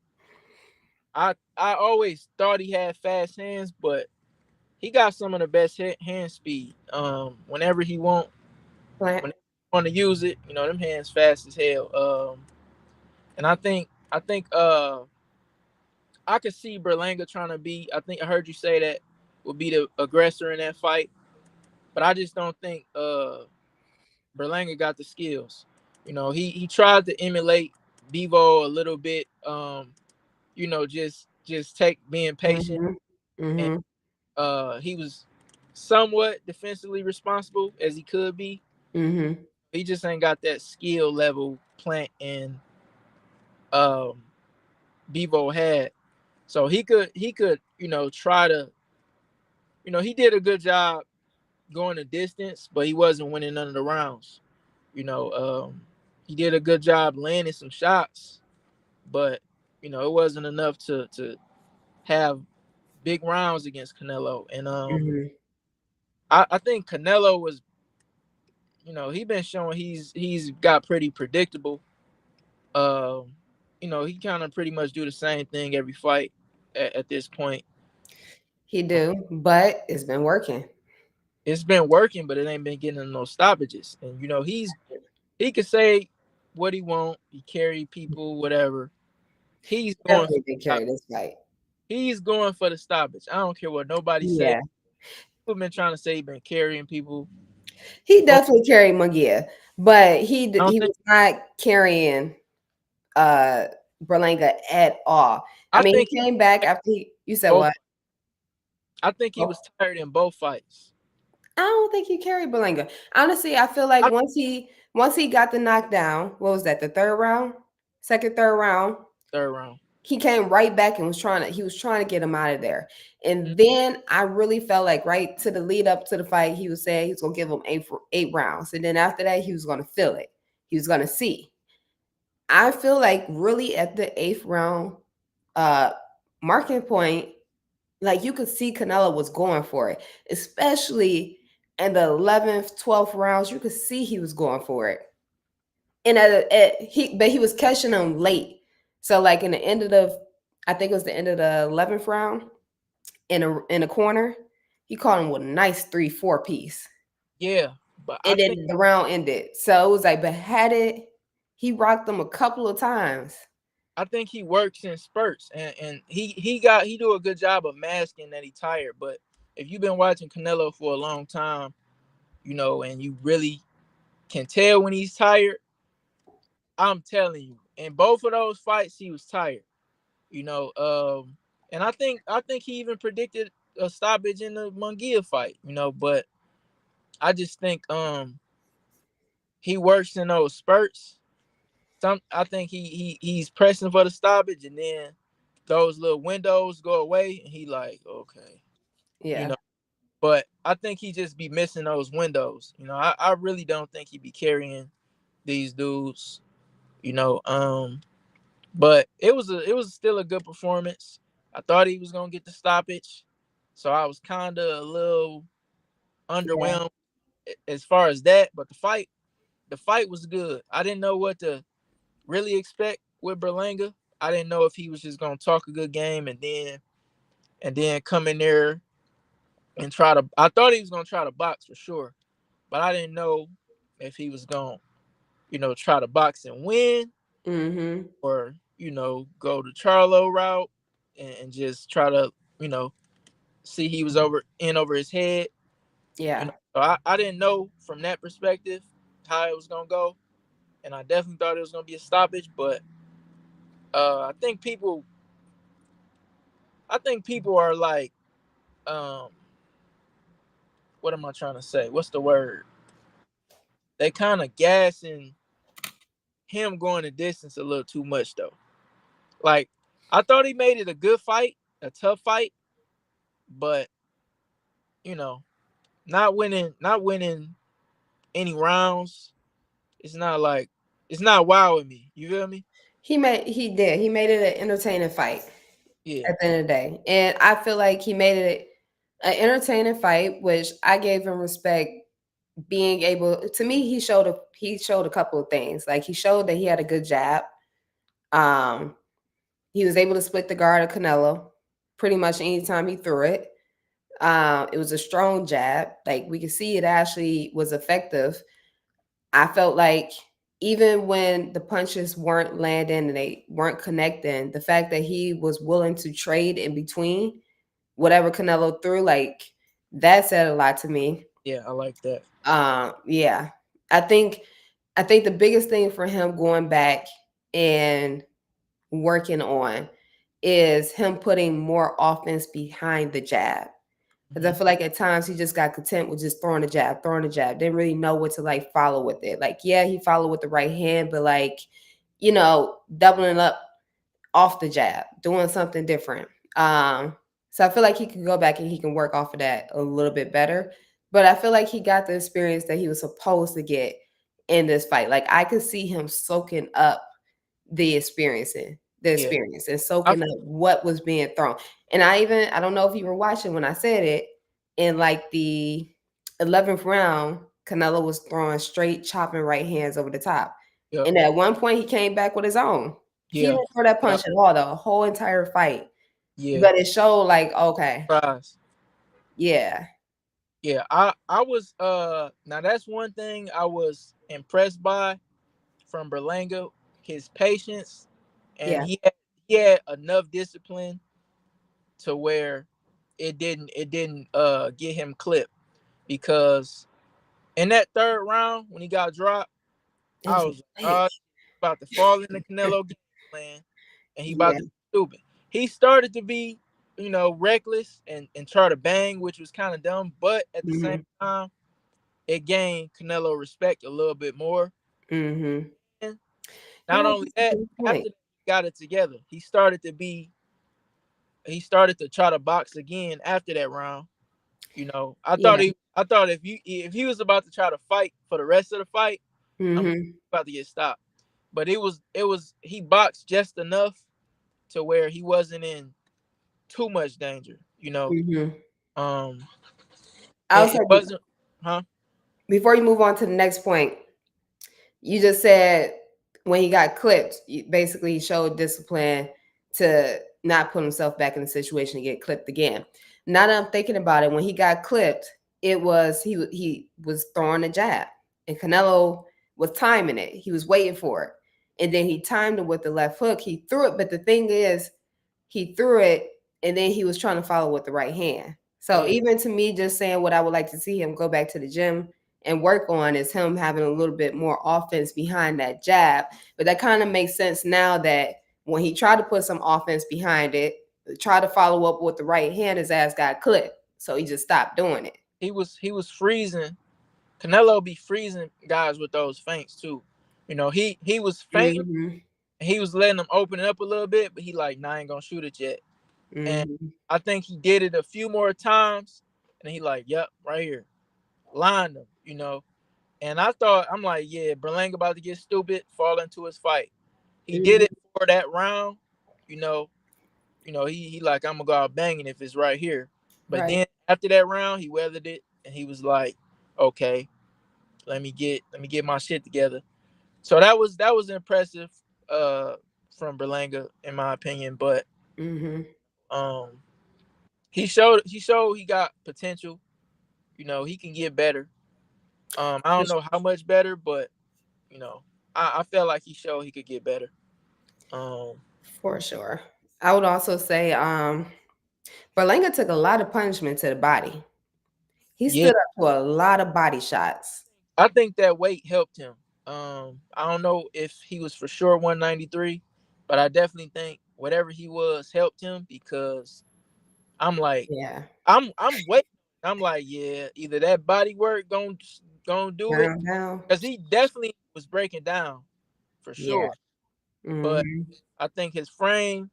Speaker 2: I always thought he had fast hands, but he got some of the best hand speed. Whenever he
Speaker 1: Plant.
Speaker 2: when he want to use it, them hands fast as hell. And I think I could see Berlanga trying to be. I think I heard you say that would be the aggressor in that fight, but I just don't think Berlanga got the skills. He tried to emulate Bevo a little bit. Just take being patient,
Speaker 1: Mhm.
Speaker 2: and
Speaker 1: Mhm.
Speaker 2: he was somewhat defensively responsible as he could be.
Speaker 1: Mhm.
Speaker 2: He just ain't got that skill level Plant and um, Bevo had. So he could try to he did a good job going the distance, but he wasn't winning none of the rounds. You know, he did a good job landing some shots, but it wasn't enough to have big rounds against Canelo. And
Speaker 1: Mhm.
Speaker 2: I think Canelo was, he been showing he's got pretty predictable. Um, he kind of pretty much do the same thing every fight at this point.
Speaker 1: He do, but it's been working.
Speaker 2: It's been working, but it ain't been getting no stoppages. And he could say what he want. He carry people, whatever. He's going.
Speaker 1: Definitely been carrying this fight.
Speaker 2: He's going for the stoppage. I don't care what nobody say.
Speaker 1: Yeah,
Speaker 2: People been trying to say he been carrying people.
Speaker 1: he
Speaker 2: But
Speaker 1: definitely carried Munguia, but
Speaker 2: I don't
Speaker 1: he
Speaker 2: think.
Speaker 1: was not carrying uh Berlanga at all. I
Speaker 2: I
Speaker 1: mean,
Speaker 2: think.
Speaker 1: he came back after you said
Speaker 2: Both.
Speaker 1: what?
Speaker 2: I think he
Speaker 1: Oh,
Speaker 2: was tired in both fights.
Speaker 1: I don't think he carried Berlanga. Honestly, I feel like
Speaker 2: I
Speaker 1: once he got the knockdown, what was that? The third round, second, third round.
Speaker 2: third round.
Speaker 1: He came right back and was trying to get him out of there.
Speaker 2: Mm.
Speaker 1: And then I really felt like right to the lead up to the fight, he was saying he was gonna give him eight rounds. And then after that, he was gonna feel it. He was gonna see. I feel like really at the eighth round uh marking point, like you could see Canelo was going for it, especially in the 11th, 12th rounds. You could see he was going for it. And but he was catching them late. So like in the end of the, I think it was the end of the 11th round. in a corner. He caught him with a nice 3-4 piece,
Speaker 2: Yeah, but I
Speaker 1: and
Speaker 2: think
Speaker 1: then the round ended. So it was like, but had it, he rocked them a couple of times.
Speaker 2: he works in spurts, and he do a good job of masking that he tired. But if you've been watching Canelo for a long time, and you really can tell when he's tired, I'm telling you, in both of those fights, he was tired. You know, and I think he even predicted a stoppage in the Munguia fight. But I just think he works in those spurts. I think he's pressing for the stoppage, and then those little windows go away, and he like, okay, you
Speaker 1: Yeah,
Speaker 2: know. But I think he just be missing those windows. I really don't think he be carrying these dudes. You know, but it was still a good performance. I thought he was gonna get the stoppage, so I was kind of a little
Speaker 1: yeah,
Speaker 2: underwhelmed as far as that. But the fight was good. I didn't know what to really expect with Berlanga. I didn't know if he was just gonna talk a good game and then come in there and try to. I thought he was gonna try to box for sure, but I didn't know if he was gonna try to box and win,
Speaker 1: mm-hmm,
Speaker 2: or go the Charlo route and just try to you know see he was over his head.
Speaker 1: yeah.
Speaker 2: So I didn't know from that perspective how it was gonna go, and I definitely thought it was gonna be a stoppage. But I think people are like, um, what am I trying to say? What's the word? They kind of gassing him going the distance a little too much though. Like, I thought he made it a good fight, a tough fight, but you know, not winning any rounds. It's not like it's not wowing me. You feel me?
Speaker 1: He made it an entertaining fight
Speaker 2: Yeah.
Speaker 1: at the end of the day, and I feel like he made it an entertaining fight, which I gave him respect. Being able to me, he showed a couple of things. Like, he showed that he had a good jab. Um, he was able to split the guard of Canelo pretty much anytime he threw it. It was a strong jab. Like, we could see it actually was effective. I felt like even when the punches weren't landing and they weren't connecting, the fact that he was willing to trade in between whatever Canelo threw, like, that said a lot to me.
Speaker 2: Yeah, I like that.
Speaker 1: Yeah, I think I think the biggest thing for him going back and working on is him putting more offense behind the jab. Because I
Speaker 2: Hmm.
Speaker 1: feel like at times he just got content with just throwing the jab, didn't really know what to like follow with it. Like, yeah, he followed with the right hand, but like, doubling up off the jab, doing something different. Um, so I feel like he can go back and he can work off of that a little bit better. But I feel like he got the experience that he was supposed to get in this fight. Like, I could see him soaking up the
Speaker 2: Yeah.
Speaker 1: experience and
Speaker 2: I
Speaker 1: soaking up what was being thrown. And I don't know if you were watching when I said it, in like the 11th round, Canelo was throwing straight chopping right hands over the top.
Speaker 2: Yep.
Speaker 1: And at one point he came back with his own. He
Speaker 2: Yeah.
Speaker 1: didn't throw that
Speaker 2: Yeah.
Speaker 1: punch at all the whole entire fight.
Speaker 2: Yeah.
Speaker 1: But it showed like, okay,
Speaker 2: Surprise.
Speaker 1: yeah,
Speaker 2: Yeah. I was now that's one thing I was impressed by from Berlanga, his patience, and
Speaker 1: yeah,
Speaker 2: he had enough discipline to where it didn't get him clipped, because in that third round when he got dropped,
Speaker 1: it
Speaker 2: I
Speaker 1: was
Speaker 2: was like,
Speaker 1: late.
Speaker 2: oh, he's about to fall in the Canelo game plan, and he about
Speaker 1: Yeah.
Speaker 2: to be stupid. He started to be, reckless and try to bang, which was kind of dumb, but at the same
Speaker 1: Mhm.
Speaker 2: time, it gained Canelo respect a little bit more.
Speaker 1: Mhm.
Speaker 2: And
Speaker 1: No,
Speaker 2: not only
Speaker 1: that's a
Speaker 2: that,
Speaker 1: good
Speaker 2: after
Speaker 1: point.
Speaker 2: he got it together, he started to try to box again after that round.
Speaker 1: Yeah.
Speaker 2: I thought if he was about to try to fight for the rest of the fight, I'm
Speaker 1: Mhm.
Speaker 2: about to get stopped. But it was he boxed just enough to where he wasn't in too much danger.
Speaker 1: Mhm.
Speaker 2: Um,
Speaker 1: I
Speaker 2: it
Speaker 1: also,
Speaker 2: wasn't, huh?
Speaker 1: before you move on to the next point, you just said when he got clipped, basically he showed discipline to not put himself back in the situation to get clipped again. Now that I'm thinking about it, when he got clipped, it was he was throwing a jab, and Canelo was timing it. He was waiting for it, and then he timed it with the left hook. He threw it, but the thing is, he threw it, and then he was trying to follow with the right hand. So
Speaker 2: Yeah,
Speaker 1: even to me, just saying what I would like to see him go back to the gym and work on is him having a little bit more offense behind that jab. But that kind of makes sense now that when he tried to put some offense behind it, try to follow up with the right hand, his ass got clipped. So he just stopped doing it.
Speaker 2: he was freezing. Canelo be freezing guys with those feints too. He was feinting.
Speaker 1: Hmm.
Speaker 2: He was letting them open it up a little bit, but he like, nah, I ain't gonna shoot it yet. And
Speaker 1: Hmm.
Speaker 2: I think he did it a few more times, and he like, yep, right here, lined him. And I'm like, yeah, Berlanga about to get stupid, fall into his fight. He did
Speaker 1: Hmm.
Speaker 2: it for that round, you know. He like, I'm gonna go out banging if it's right here. But
Speaker 1: Right.
Speaker 2: then after that round, he weathered it, and he was like, okay, let me get my shit together. So that was impressive from Berlanga in my opinion, but
Speaker 1: Hmm.
Speaker 2: um he showed he got potential. He can get better. I don't know how much better, but you know, I felt like he showed he could get better. Um
Speaker 1: For sure. I would also say Berlanga took a lot of punishment to the body. He
Speaker 2: yeah,
Speaker 1: stood up to a lot of body shots.
Speaker 2: I think that weight helped him. I don't know if he was for sure 193, but I definitely think whatever he was helped him because I'm like
Speaker 1: Yeah.
Speaker 2: I'm waiting. I'm like, yeah, either that body work gonna do it,
Speaker 1: Down, down.
Speaker 2: because he definitely was breaking down for
Speaker 1: Yeah.
Speaker 2: sure. But
Speaker 1: Hmm.
Speaker 2: I think his frame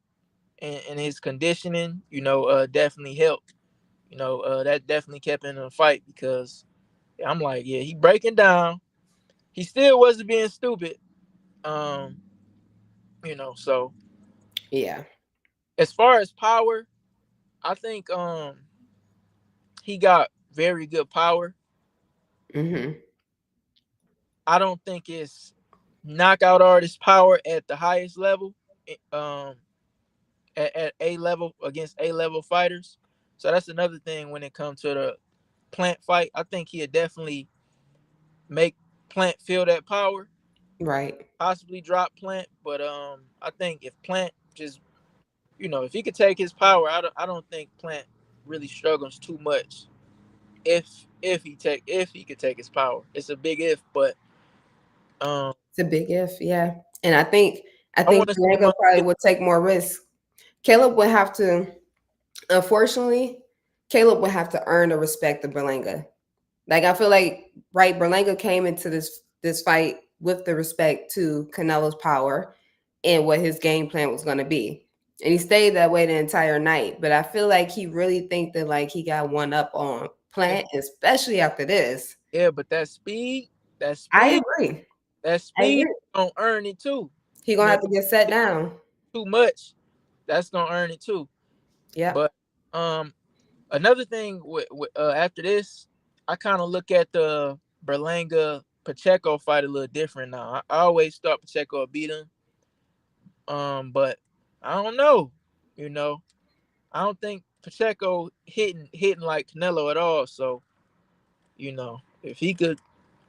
Speaker 2: and his conditioning, definitely helped. That definitely kept him in the fight because I'm like, yeah, he breaking down. He still wasn't being stupid. Um, so
Speaker 1: Yeah.
Speaker 2: as far as power, I think he got very good power.
Speaker 1: Hmm.
Speaker 2: I don't think it's knockout artist power at the highest level, at A level against A level fighters. So that's another thing when it comes to the Plant fight. I think he'd definitely make Plant feel that power,
Speaker 1: Right.
Speaker 2: possibly drop Plant. But I think if Plant just, if he could take his power, I don't think Plant really struggles too much. If he could take his power, it's a big if, but um,
Speaker 1: It's a big if, yeah. And I
Speaker 2: I
Speaker 1: think
Speaker 2: want to see him
Speaker 1: Berlanga probably
Speaker 2: get.
Speaker 1: would take more risks. Caleb would have to, unfortunately, Caleb would have to earn the respect of Berlanga. Like I feel like right, Berlanga came into this fight with the respect to Canelo's power and what his game plan was going to be, and he stayed that way the entire night. But I feel like he really think that like he got one up on Plant, especially after this.
Speaker 2: Yeah, but that
Speaker 1: I
Speaker 2: speed,
Speaker 1: agree.
Speaker 2: that
Speaker 1: I
Speaker 2: speed
Speaker 1: agree.
Speaker 2: gonna earn it too.
Speaker 1: He
Speaker 2: You
Speaker 1: gonna
Speaker 2: know,
Speaker 1: have to get set down.
Speaker 2: too much, that's gonna earn it too.
Speaker 1: Yep.
Speaker 2: But um, another thing after this, I kind of look at the Berlanga Pacheco fight a little different now. I always thought Pacheco would beat him, but I don't know. You know, I don't think Pacheco hitting like Canelo at all. So if he could,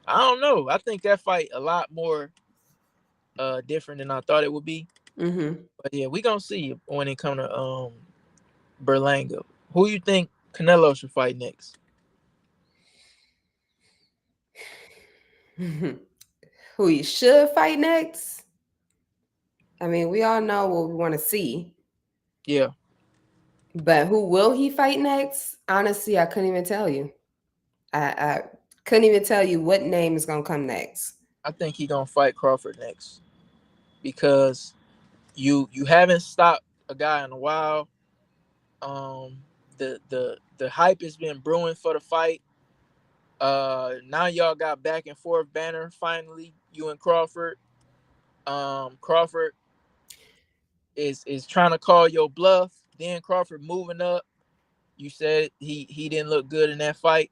Speaker 2: I don't know. I think that fight a lot more different than I thought it would be.
Speaker 1: Mm-hmm.
Speaker 2: But yeah, we gonna see when it come to Berlanga. Who you think Canelo should fight next?
Speaker 1: Who he should fight next? I mean, we all know what we want to see,
Speaker 2: Yeah,
Speaker 1: but who will he fight next? Honestly, I couldn't even tell you. I couldn't even tell you what name is gonna come next.
Speaker 2: I think he gonna fight Crawford next because you haven't stopped a guy in a while. Um, the hype has been brewing for the fight. Now y'all got back and forth banner finally. You and Crawford. Crawford is trying to call your bluff. Then Crawford moving up. You said he didn't look good in that fight,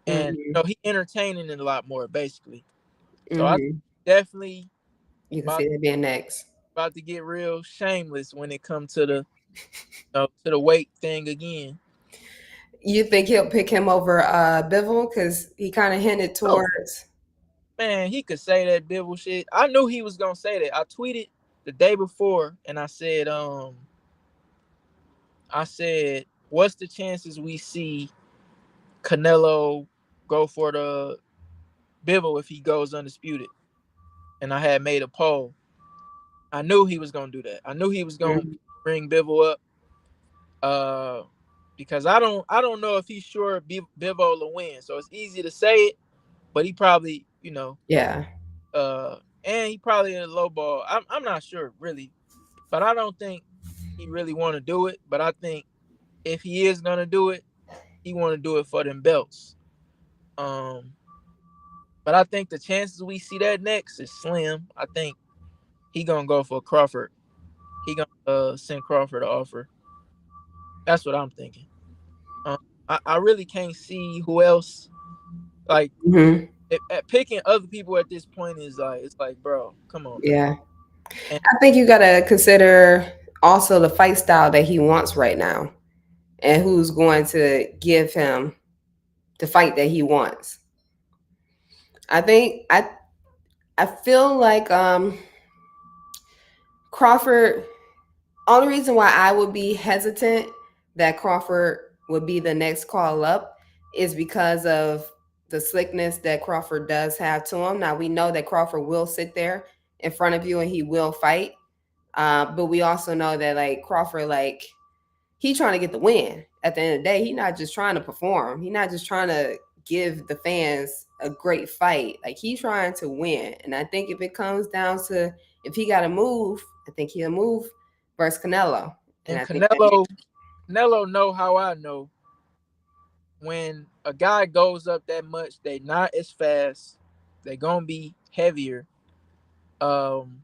Speaker 2: and
Speaker 1: Mm-hmm.
Speaker 2: he entertaining it a lot more basically. So I
Speaker 1: Mm-hmm.
Speaker 2: definitely
Speaker 1: You can
Speaker 2: about
Speaker 1: see that being next.
Speaker 2: about to get real shameless when it comes to the To the weight thing again.
Speaker 1: You think he'll pick him over Bivol because he kind of hinted
Speaker 2: Oh
Speaker 1: towards.
Speaker 2: man, he could say that Bibble shit. I knew he was gonna say that. I tweeted the day before and I said, what's the chances we see Canelo go for the Bivol if he goes undisputed? And I had made a poll. I knew he was gonna do that. I knew he was gonna
Speaker 1: Mhm.
Speaker 2: bring Bivol up. Uh, because I don't know if he's sure Bivol will win. So it's easy to say it, but he probably
Speaker 1: Yeah.
Speaker 2: uh and he probably in a low ball. I'm not sure really, but I don't think he really want to do it. But I think if he is gonna do it, he want to do it for them belts. Um, but I think the chances we see that next is slim. I think he gonna go for Crawford. He gonna send Crawford an offer. That's what I'm thinking. Um, I really can't see who else. Like
Speaker 1: Hmm.
Speaker 2: at picking other people at this point is like it's like, bro, come on, man.
Speaker 1: Yeah.
Speaker 2: And
Speaker 1: I think you got to consider also the fight style that he wants right now and who's going to give him the fight that he wants. I think I feel like Crawford, only reason why I would be hesitant that Crawford would be the next call up is because of the slickness that Crawford does have to him. Now we know that Crawford will sit there in front of you and he will fight. But we also know that like Crawford, like he trying to get the win. At the end of the day, he not just trying to perform. He not just trying to give the fans a great fight. Like he's trying to win. And I think if it comes down to if he got to move, I think he'll move versus Canelo. And
Speaker 2: and
Speaker 1: I think that
Speaker 2: Canelo know how I know when a guy goes up that much, they not as fast. They gonna be heavier. Um,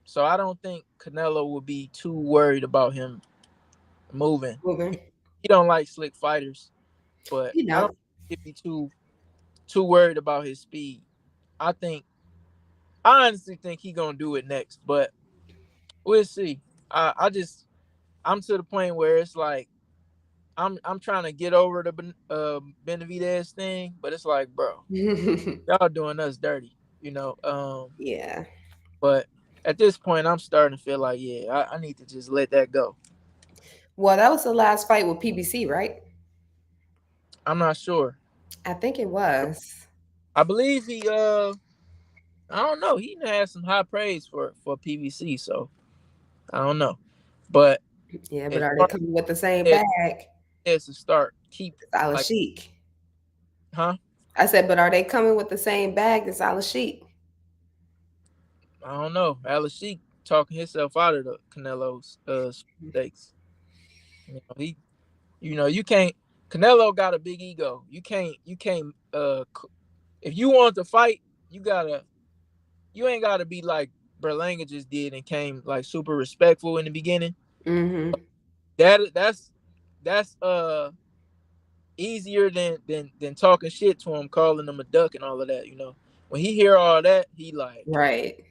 Speaker 2: so I don't think Canelo will be too worried about him moving.
Speaker 1: moving.
Speaker 2: He don't like slick fighters, but
Speaker 1: You
Speaker 2: I don't
Speaker 1: know.
Speaker 2: think he'd be too worried about his speed. I think I honestly think he gonna do it next, but we'll see. I'm to the point where it's like I'm trying to get over the Benavidez thing, but it's like, bro, y'all doing us dirty, you know.
Speaker 1: Yeah.
Speaker 2: But at this point, I'm starting to feel like, yeah, I need to just let that go.
Speaker 1: Well, that was the last fight with PBC, right?
Speaker 2: I'm not sure.
Speaker 1: I think it was.
Speaker 2: I believe I don't know. He had some high praise for PVC, so I don't know. But
Speaker 1: Yeah, but
Speaker 2: as
Speaker 1: are they
Speaker 2: far
Speaker 1: coming with the same
Speaker 2: as
Speaker 1: bag
Speaker 2: as to start, keep
Speaker 1: as Ala
Speaker 2: like,
Speaker 1: Sheik?
Speaker 2: huh?
Speaker 1: I said, but are they coming with the same bag as Ala Sheik?
Speaker 2: I don't know. Alex Sheik talking himself out of the Canelo's stakes. He you can't. Canelo got a big ego. You can't. If you want to fight, you ain't gotta be like Berlanga just did and came like super respectful in the beginning.
Speaker 1: Mm-hmm.
Speaker 2: That's easier than talking shit to him, calling him a duck and all of that. When he hear all that, he like,
Speaker 1: Right.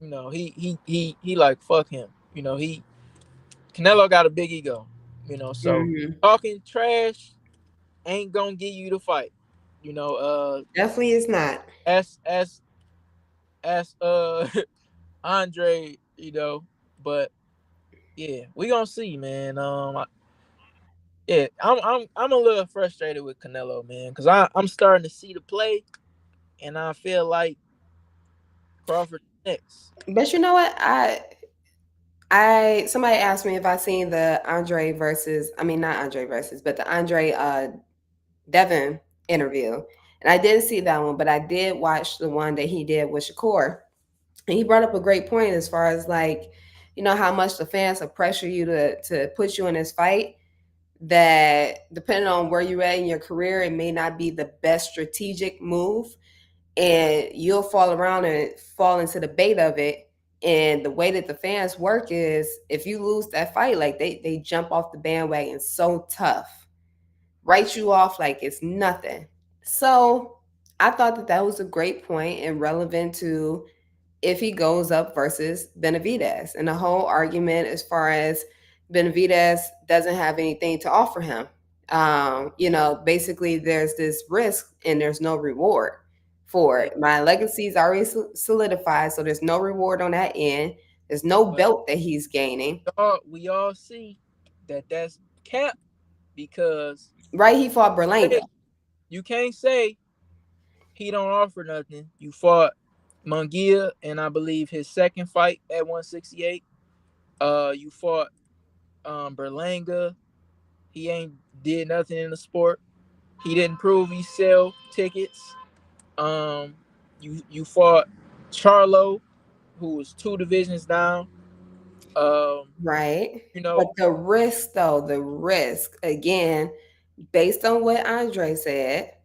Speaker 2: he like fuck him. He Canelo got a big ego. So
Speaker 1: Mm-hmm.
Speaker 2: talking trash ain't gonna get you to fight. You know,
Speaker 1: Definitely is not.
Speaker 2: as Andre, but yeah, we gonna see, man. Yeah, I'm a little frustrated with Canelo, man, because I'm starting to see the play, and I feel like Crawford next.
Speaker 1: But you know what? I somebody asked me if I seen the Andre versus I mean not Andre versus, but the Andre Devin interview. And I didn't see that one, but I did watch the one that he did with Shakur. And he brought up a great point as far as like, how much the fans will pressure you to put you in this fight that depending on where you're at in your career, it may not be the best strategic move. And you'll fall around and fall into the bait of it. And the way that the fans work is if you lose that fight, like they jump off the bandwagon so tough, write you off like it's nothing. So I thought that that was a great point and relevant to if he goes up versus Benavidez and the whole argument as far as Benavidez doesn't have anything to offer him. Basically there's this risk and there's no reward for
Speaker 2: Yeah,
Speaker 1: it. My legacy is already solidified, so there's no reward on that end. There's no
Speaker 2: but
Speaker 1: belt that he's gaining.
Speaker 2: we all see that that's cap because
Speaker 1: Right? He fought Berlanga.
Speaker 2: hey, you can't say he don't offer nothing. You fought Munguia, and I believe his second fight at 168. You fought Berlanga. He ain't did nothing in the sport. He didn't prove he sell tickets. Um, you fought Charlo, who was two divisions down. Um,
Speaker 1: Right.
Speaker 2: you
Speaker 1: But
Speaker 2: know,
Speaker 1: the risk, though, the risk, again, based on what Andre said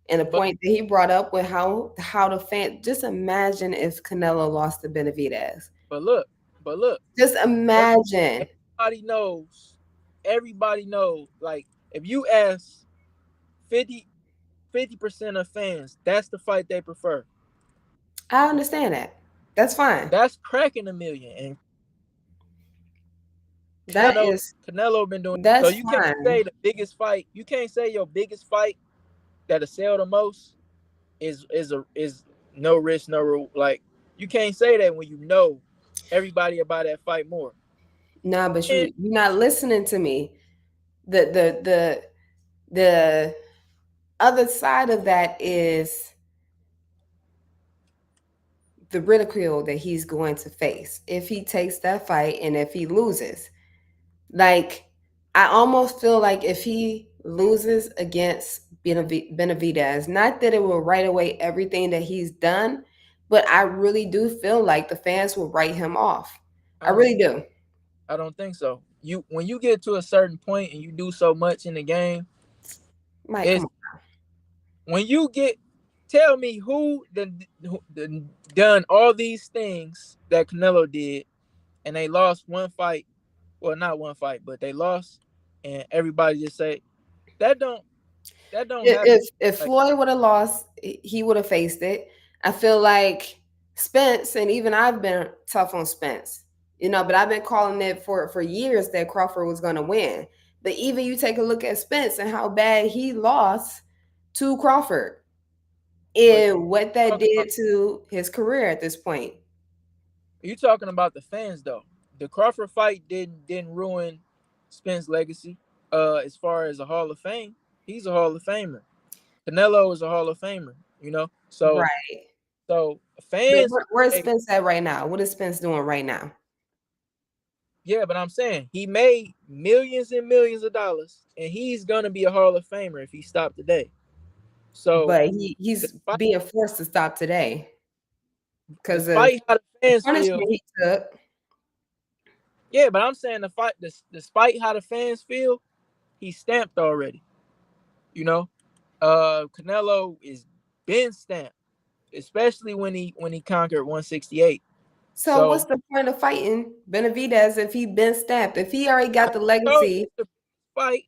Speaker 1: and the
Speaker 2: but
Speaker 1: point that he brought up with how the fan, just imagine if Canelo lost to Benavidez.
Speaker 2: but look, but look,
Speaker 1: Just
Speaker 2: every-
Speaker 1: imagine.
Speaker 2: everybody knows. Everybody knows. Like if you ask 50% of fans, that's the fight they prefer.
Speaker 1: I understand that. That's fine.
Speaker 2: That's cracking a million, and
Speaker 1: That is
Speaker 2: Canelo been doing. So
Speaker 1: that's
Speaker 2: you can't
Speaker 1: fine.
Speaker 2: say the biggest fight. You can't say your biggest fight that'll sell the most is no risk, no reward. Like you can't say that when you know everybody about that fight more.
Speaker 1: Nah, but
Speaker 2: And
Speaker 1: you're not listening to me. The other side of that is the ridicule that he's going to face if he takes that fight and if he loses. Like, I almost feel like if he loses against Benavidez, not that it will write away everything that he's done, but I really do feel like the fans will write him off.
Speaker 2: I
Speaker 1: I
Speaker 2: don't
Speaker 1: really do.
Speaker 2: I don't think so. You when you get to a certain point and you do so much in the game,
Speaker 1: Mike, come
Speaker 2: it's
Speaker 1: on.
Speaker 2: when you get tell me who done all these things that Canelo did and they lost one fight. Well, not one fight, but they lost, and everybody just say that don't that don't
Speaker 1: If
Speaker 2: happen.
Speaker 1: if, if
Speaker 2: Like
Speaker 1: Floyd would have lost, he would have faced it. I feel like Spence, and even I've been tough on Spence, but I've been calling it for years that Crawford was going to win. But even you take a look at Spence and how bad he lost to Crawford
Speaker 2: but
Speaker 1: and what that
Speaker 2: talking about
Speaker 1: did to his career at this point.
Speaker 2: you talking about the fans though. The Crawford fight didn't ruin Spence' legacy. As far as a Hall of Fame, he's a Hall of Famer. Canelo is a Hall of Famer. You know, so
Speaker 1: Right.
Speaker 2: so
Speaker 1: But
Speaker 2: fans,
Speaker 1: where's
Speaker 2: say,
Speaker 1: Spence at right now? What is Spence doing right now?
Speaker 2: yeah, but I'm saying he made millions and millions of dollars, and he's gonna be a Hall of Famer if he stopped today. So
Speaker 1: But he's
Speaker 2: despite
Speaker 1: being forced to stop today because of
Speaker 2: despite how the
Speaker 1: the
Speaker 2: fans feel,
Speaker 1: punishment he took.
Speaker 2: yeah, but I'm saying despite how the fans feel, he's stamped already. You know, Canelo is been stamped, especially when he conquered 168.
Speaker 1: So what's
Speaker 2: So
Speaker 1: the point of fighting Benavidez if he been stamped? If he already
Speaker 2: I
Speaker 1: got the
Speaker 2: told you
Speaker 1: legacy,
Speaker 2: the fight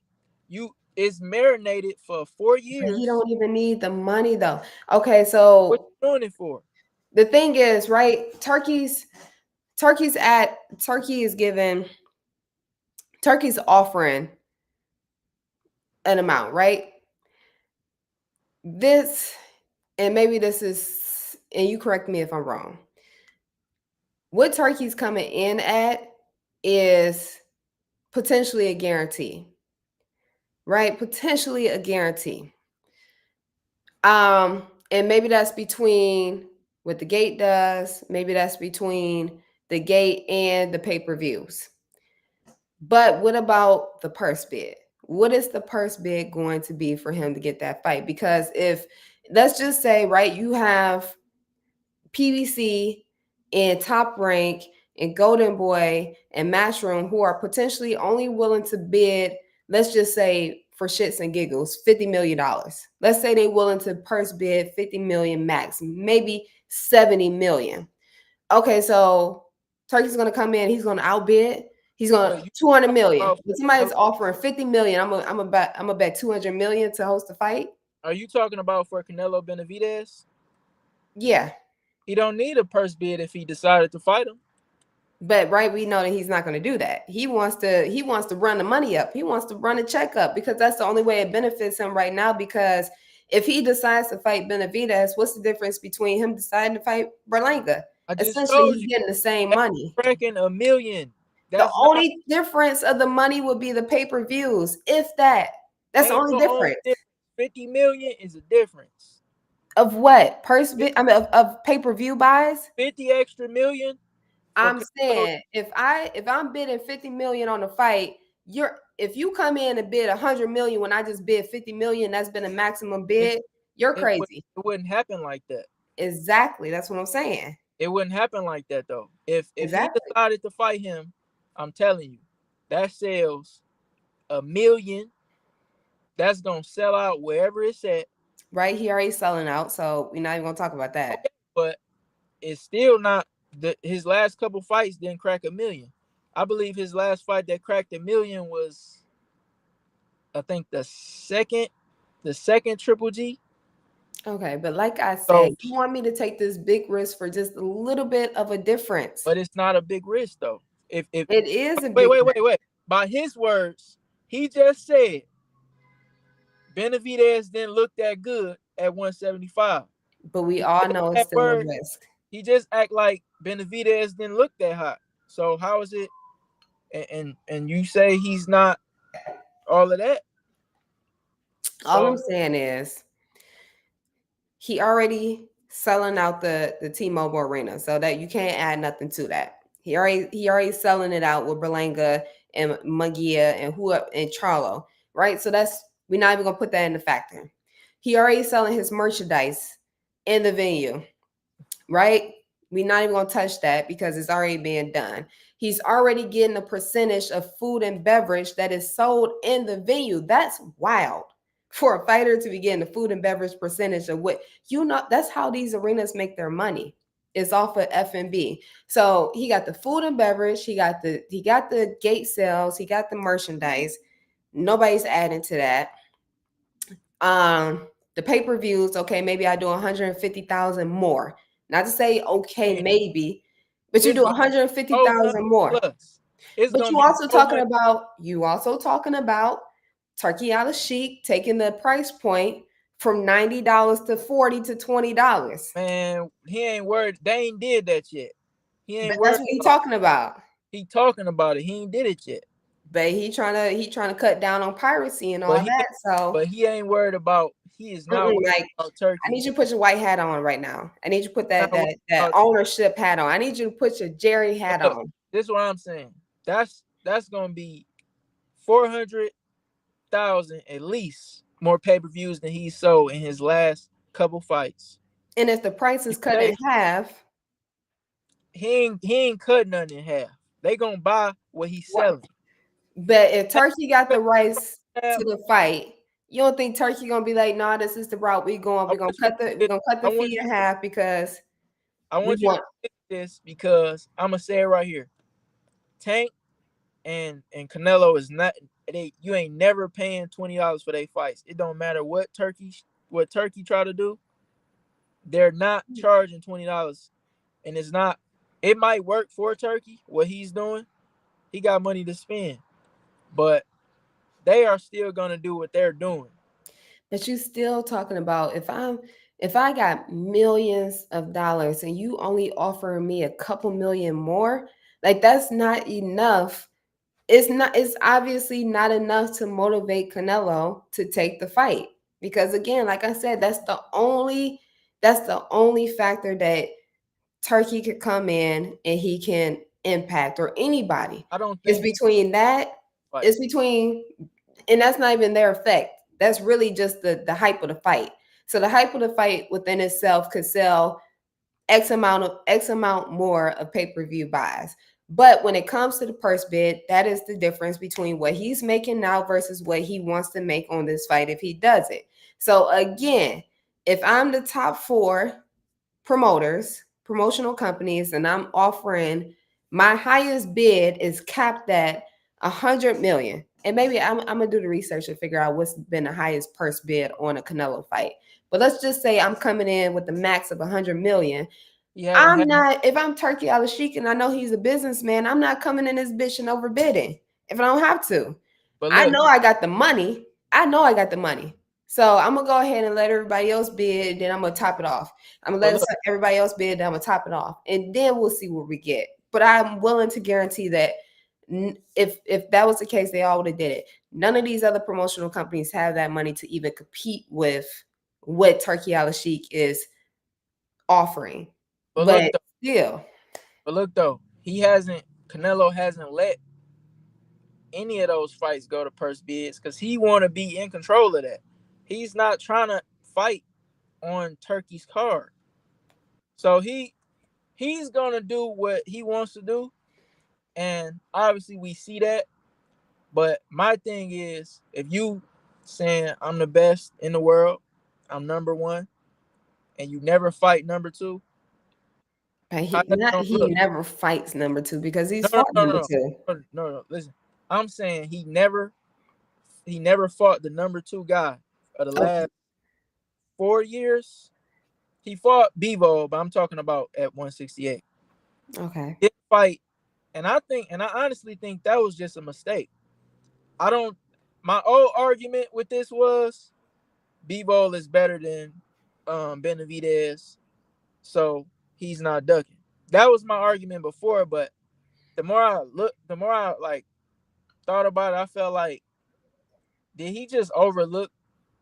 Speaker 2: you is marinated for 4
Speaker 1: but he
Speaker 2: years.
Speaker 1: don't even need the money though. Okay,
Speaker 2: What
Speaker 1: so
Speaker 2: you doing it for?
Speaker 1: the thing is, right? Turkey is giving Turkey's offering an amount, right? This and maybe this is, and you correct me if I'm wrong. What Turkey's coming in at is potentially a guarantee, right? Potentially a guarantee. And maybe that's between what the gate does, maybe that's between the gate and the pay-per-views. But what about the purse bid? What is the purse bid going to be for him to get that fight? Because if let's just say, right, you have PBC and Top Rank and Golden Boy and Matchroom who are potentially only willing to bid, let's just say for shits and giggles, $50 million. Let's say they're willing to purse bid 50 million max, maybe 70 million. Okay, so Turkey's gonna come in, he's gonna outbid, he's gonna
Speaker 2: But you
Speaker 1: 200
Speaker 2: talking
Speaker 1: million.
Speaker 2: about
Speaker 1: But
Speaker 2: for
Speaker 1: somebody's
Speaker 2: Canelo?
Speaker 1: offering 50 million. I'm a bet 200 million to host the fight.
Speaker 2: Are you talking about for Canelo Benavidez?
Speaker 1: Yeah.
Speaker 2: He don't need a purse bid if he decided to fight him.
Speaker 1: But right, we know that he's not going to do that. He wants to run the money up. He wants to run the check up because that's the only way it benefits him right now. Because if he decides to fight Benavidez, what's the difference between him deciding to fight Berlanga?
Speaker 2: I just
Speaker 1: Essentially,
Speaker 2: told
Speaker 1: he's
Speaker 2: you
Speaker 1: getting the same
Speaker 2: that's
Speaker 1: money.
Speaker 2: cracking 1 million.
Speaker 1: The
Speaker 2: That's not
Speaker 1: only difference of the money would be the pay-per-views, if that. That's the
Speaker 2: ain't
Speaker 1: only
Speaker 2: no only
Speaker 1: difference.
Speaker 2: difference. 50 million is a difference.
Speaker 1: Of what?
Speaker 2: Fif-
Speaker 1: I mean of pay-per-view buys?
Speaker 2: 50 extra million for
Speaker 1: I'm
Speaker 2: Canelo.
Speaker 1: saying if I'm bidding 50 million on a fight, if you come in and bid 100 million when I just bid 50 million, that's been a maximum
Speaker 2: It,
Speaker 1: bid. You're
Speaker 2: it
Speaker 1: crazy.
Speaker 2: it wouldn't happen like that.
Speaker 1: Exactly. That's what I'm saying.
Speaker 2: It wouldn't happen like that though. If he
Speaker 1: Exactly.
Speaker 2: decided to fight him, I'm telling you, that sells 1 million. That's gonna sell out wherever it's at.
Speaker 1: Right? He already selling out, so we're not even gonna talk about that.
Speaker 2: Okay, but it's still not his last couple fights didn't crack 1 million. I believe his last fight that cracked 1 million was I think the second Triple G.
Speaker 1: Okay, but like I said,
Speaker 2: So,
Speaker 1: you want me to take this big risk for just a little bit of a difference.
Speaker 2: but it's not a big risk though. If
Speaker 1: It is a
Speaker 2: wait
Speaker 1: big
Speaker 2: wait
Speaker 1: risk,
Speaker 2: wait wait, by his words, he just said Benavidez didn't look that good at 175.
Speaker 1: but we
Speaker 2: He
Speaker 1: all
Speaker 2: said
Speaker 1: know it's
Speaker 2: that
Speaker 1: still a
Speaker 2: word.
Speaker 1: risk.
Speaker 2: He just act like Benavidez didn't look that hot. So how is it? And you say he's not all of that.
Speaker 1: All I'm
Speaker 2: So
Speaker 1: saying is he already selling out the T-Mobile Arena, so that you can't add nothing to that. He already selling it out with Berlanga and Munguia and who and Charlo, right? So that's we're not even gonna put that in the factor. He already selling his merchandise in the venue, right? We're not even gonna touch that because it's already being done. He's already getting a percentage of food and beverage that is sold in the venue. That's wild for a fighter to be getting the food and beverage percentage of what that's how these arenas make their money. It's off of F&B. So he got the food and beverage, he got the gate sales, he got the merchandise. Nobody's adding to that. The pay-per-views, okay, maybe I do 150,000 more. Not to say okay,
Speaker 2: man,
Speaker 1: maybe, but you
Speaker 2: it's
Speaker 1: do
Speaker 2: gonna be 400
Speaker 1: 150,000 more.
Speaker 2: plus. It's
Speaker 1: But
Speaker 2: gonna be 400.
Speaker 1: you also talking about Turkey Out of Sheik taking the price point from $90 to 40 to $20.
Speaker 2: Man, he ain't worried. They ain't did that yet. He
Speaker 1: But
Speaker 2: ain't
Speaker 1: that's
Speaker 2: worried
Speaker 1: what he
Speaker 2: about.
Speaker 1: talking about.
Speaker 2: He talking about it. He ain't did it yet.
Speaker 1: But he trying to cut down on piracy and
Speaker 2: But
Speaker 1: all
Speaker 2: he
Speaker 1: that. So
Speaker 2: but he ain't worried about. He is not worried
Speaker 1: like
Speaker 2: about
Speaker 1: I
Speaker 2: Turkey.
Speaker 1: need you to put your white hat on right now. I need you to put
Speaker 2: Not
Speaker 1: that
Speaker 2: worried
Speaker 1: that that
Speaker 2: about.
Speaker 1: ownership hat on. I need you to put your Jerry hat
Speaker 2: Look,
Speaker 1: on.
Speaker 2: this is what I'm saying. That's gonna be 400,000 at least more pay per views than he sold in his last couple fights.
Speaker 1: And if the price
Speaker 2: You
Speaker 1: is cut
Speaker 2: say
Speaker 1: in half,
Speaker 2: he ain't cut nothing in half. They gonna buy what he's
Speaker 1: what?
Speaker 2: selling.
Speaker 1: But if Turkey got the rights
Speaker 2: Half.
Speaker 1: to the fight, you don't think Turkey gonna be like, nah, this is the route we going.
Speaker 2: I
Speaker 1: We're gonna
Speaker 2: want you to
Speaker 1: cut the we're
Speaker 2: get
Speaker 1: gonna cut
Speaker 2: I
Speaker 1: the
Speaker 2: want
Speaker 1: fee
Speaker 2: you
Speaker 1: in
Speaker 2: to
Speaker 1: half because
Speaker 2: I
Speaker 1: we
Speaker 2: want you to
Speaker 1: want
Speaker 2: get this because I'm gonna say it right here. Tank and Canelo is not you ain't never paying $20 for their fights. It don't matter what Turkey try to do. They're not charging $20. And it's not it might work for Turkey, what he's doing. He got money to spend. But they are still gonna do what they're doing.
Speaker 1: but you still talking about if I got millions of dollars and you only offering me a couple million more, like that's not enough. It's obviously not enough to motivate Canelo to take the fight. Because again, like I said, that's the only factor that Turkey could come in and he can impact, or anybody.
Speaker 2: I don't
Speaker 1: It's
Speaker 2: think he
Speaker 1: between that,
Speaker 2: fight.
Speaker 1: it's between and that's not even their effect. That's really just the hype of the fight. So the hype of the fight within itself could sell X amount more of pay-per-view buys. But when it comes to the purse bid, that is the difference between what he's making now versus what he wants to make on this fight if he does it. So again, if I'm the top four promotional companies, and I'm offering my highest bid is capped at 100 million. And maybe I'm gonna do the research to figure out what's been the highest purse bid on a Canelo fight. But let's just say I'm coming in with the max of 100 million.
Speaker 2: He hasn't
Speaker 1: I'm
Speaker 2: had.
Speaker 1: not, if I'm Turkey Al Sheikh and I know he's a businessman, I'm not coming in this bitch and overbidding if I don't have to.
Speaker 2: But
Speaker 1: I
Speaker 2: look,
Speaker 1: know I got the money. I know I got the money. So I'm gonna go ahead and let everybody else bid, then I'm gonna top it off. I'm gonna
Speaker 2: but
Speaker 1: let
Speaker 2: look,
Speaker 1: everybody else bid, then I'm gonna top it off. And then we'll see what we get. But I'm willing to guarantee that if that was the case, they all would have did it. None of these other promotional companies have that money to even compete with what Turkey Al Sheikh is offering.
Speaker 2: but look
Speaker 1: But
Speaker 2: though,
Speaker 1: still,
Speaker 2: but look though, he hasn't. Canelo hasn't let any of those fights go to purse bids because he want to be in control of that. He's not trying to fight on Turkey's card, so he's gonna do what he wants to do, and obviously we see that. But my thing is, if you saying I'm the best in the world, I'm number one, and you never fight number two,
Speaker 1: but
Speaker 2: how that gonna
Speaker 1: he
Speaker 2: look?
Speaker 1: never fights number two because
Speaker 2: No,
Speaker 1: he's
Speaker 2: no,
Speaker 1: fought
Speaker 2: no,
Speaker 1: number
Speaker 2: no,
Speaker 1: two.
Speaker 2: no, no, no. Listen, I'm saying he never fought the number two guy of the
Speaker 1: Okay.
Speaker 2: last 4 years. He fought Bevo, but I'm talking about at 168.
Speaker 1: Okay.
Speaker 2: Didn't fight, and I honestly think that was just a mistake. I don't. My old argument with this was Bevo is better than Benavidez, so he's not ducking. That was my argument before, but the more I like thought about it, I felt like, did he just overlook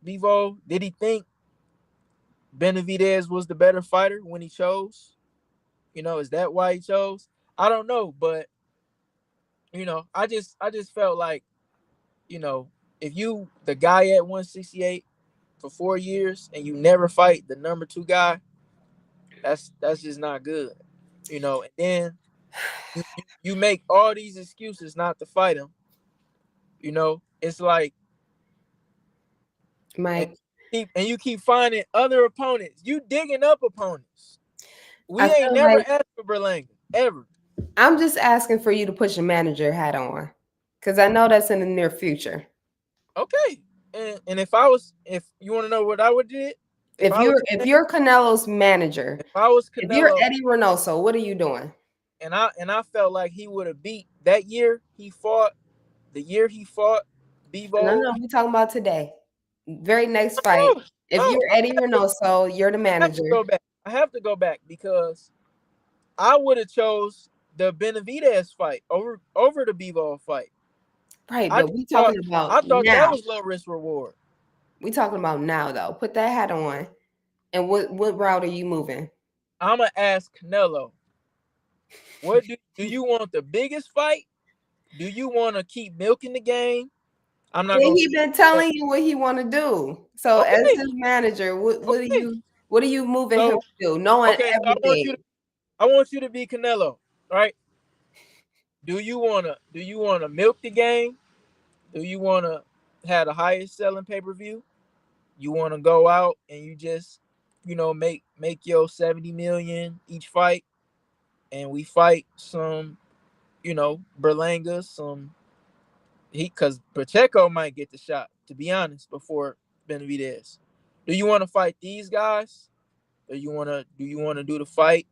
Speaker 2: Bevo? Did he think Benavidez was the better fighter when he chose? Is that why he chose? I don't know, but I just felt like, you know, if you the guy at 168 for 4 years and you never fight the number two guy, that's just not good. And then you make all these excuses not to fight him. It's like, and
Speaker 1: Mike,
Speaker 2: you keep finding other opponents. You digging up opponents.
Speaker 1: I
Speaker 2: We ain't
Speaker 1: feel
Speaker 2: never
Speaker 1: like
Speaker 2: asked for Berlanga ever.
Speaker 1: I'm just asking for you to put your manager hat on because I know that's in the near future.
Speaker 2: Okay. And if you want to know what I would did, if I was
Speaker 1: If
Speaker 2: Canelo,
Speaker 1: you're Canelo's manager,
Speaker 2: if I was
Speaker 1: if you're
Speaker 2: Canelo,
Speaker 1: Eddie Reynoso, what are you doing?
Speaker 2: and I felt like he would have beat that year he fought, the year he fought
Speaker 1: No,
Speaker 2: Bevo.
Speaker 1: no, we're talking about today. Very next fight.
Speaker 2: No,
Speaker 1: If
Speaker 2: no,
Speaker 1: you're Eddie Reynoso, you're the
Speaker 2: I have to
Speaker 1: manager.
Speaker 2: go back. I have to go back because I would have chose the Benavidez fight over the Bevo fight.
Speaker 1: Right,
Speaker 2: I
Speaker 1: but
Speaker 2: just
Speaker 1: we
Speaker 2: thought
Speaker 1: talking
Speaker 2: I
Speaker 1: about
Speaker 2: thought that
Speaker 1: now.
Speaker 2: was low risk reward.
Speaker 1: We talking about now though. Put that hat on. And what route are you moving?
Speaker 2: I'ma ask Canelo, what do you want, the biggest fight? Do you want to keep milking the game? I'm not
Speaker 1: Yeah,
Speaker 2: gonna
Speaker 1: he
Speaker 2: say
Speaker 1: been
Speaker 2: that.
Speaker 1: telling you what he want to do. So as
Speaker 2: Okay,
Speaker 1: his manager,
Speaker 2: okay.
Speaker 1: what are you moving him
Speaker 2: So
Speaker 1: to do? Knowing
Speaker 2: okay, so
Speaker 1: everything.
Speaker 2: I want you to be Canelo, right? Do you wanna milk the game? Do you wanna have the highest selling pay-per-view? You wanna go out and you just, make your 70 million each fight, and we fight some, Berlanga, some he because Pacheco might get the shot, to be honest, before Benavidez. Do you want to fight these guys? Do you wanna do the fight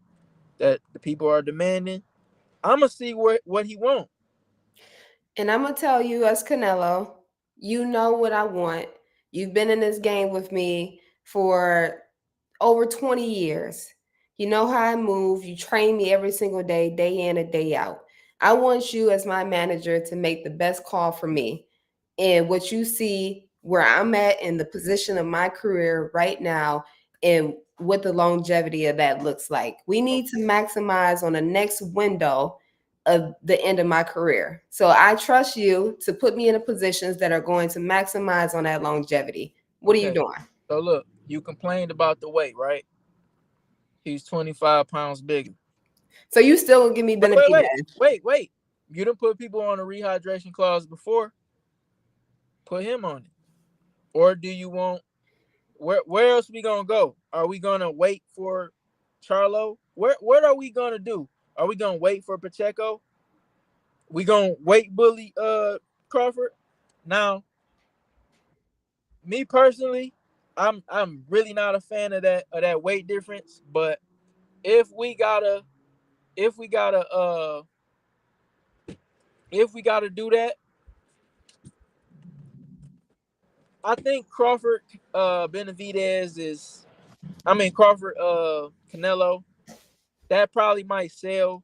Speaker 2: that the people are demanding? I'ma see what he want.
Speaker 1: And I'm gonna tell you, as Canelo, you know what I want. You've been in this game with me for over 20 years. You know how I move. You train me every single day in and day out. I want you as my manager to make the best call for me. And what you see where I'm at in the position of my career right now and what the longevity of that looks like. We need to maximize on the next window of the end of my career. So I trust you to put me in the positions that are going to maximize on that longevity. What are you
Speaker 2: Okay.
Speaker 1: doing?
Speaker 2: So look, you complained about the weight, right? He's 25 pounds bigger.
Speaker 1: So you still gonna give me
Speaker 2: Wait, wait, wait,
Speaker 1: Benavidez.
Speaker 2: wait, wait. You didn't put people on a rehydration clause before. Put him on it. Or do you want, where else we gonna go? Are we gonna wait for Charlo? What are we gonna do? Are we gonna wait for Pacheco? We gonna wait bully Crawford? Now, me personally, I'm really not a fan of that weight difference, but if we gotta if we gotta if we gotta do that, I think Crawford Benavidez is I mean Crawford Canelo, that probably might sell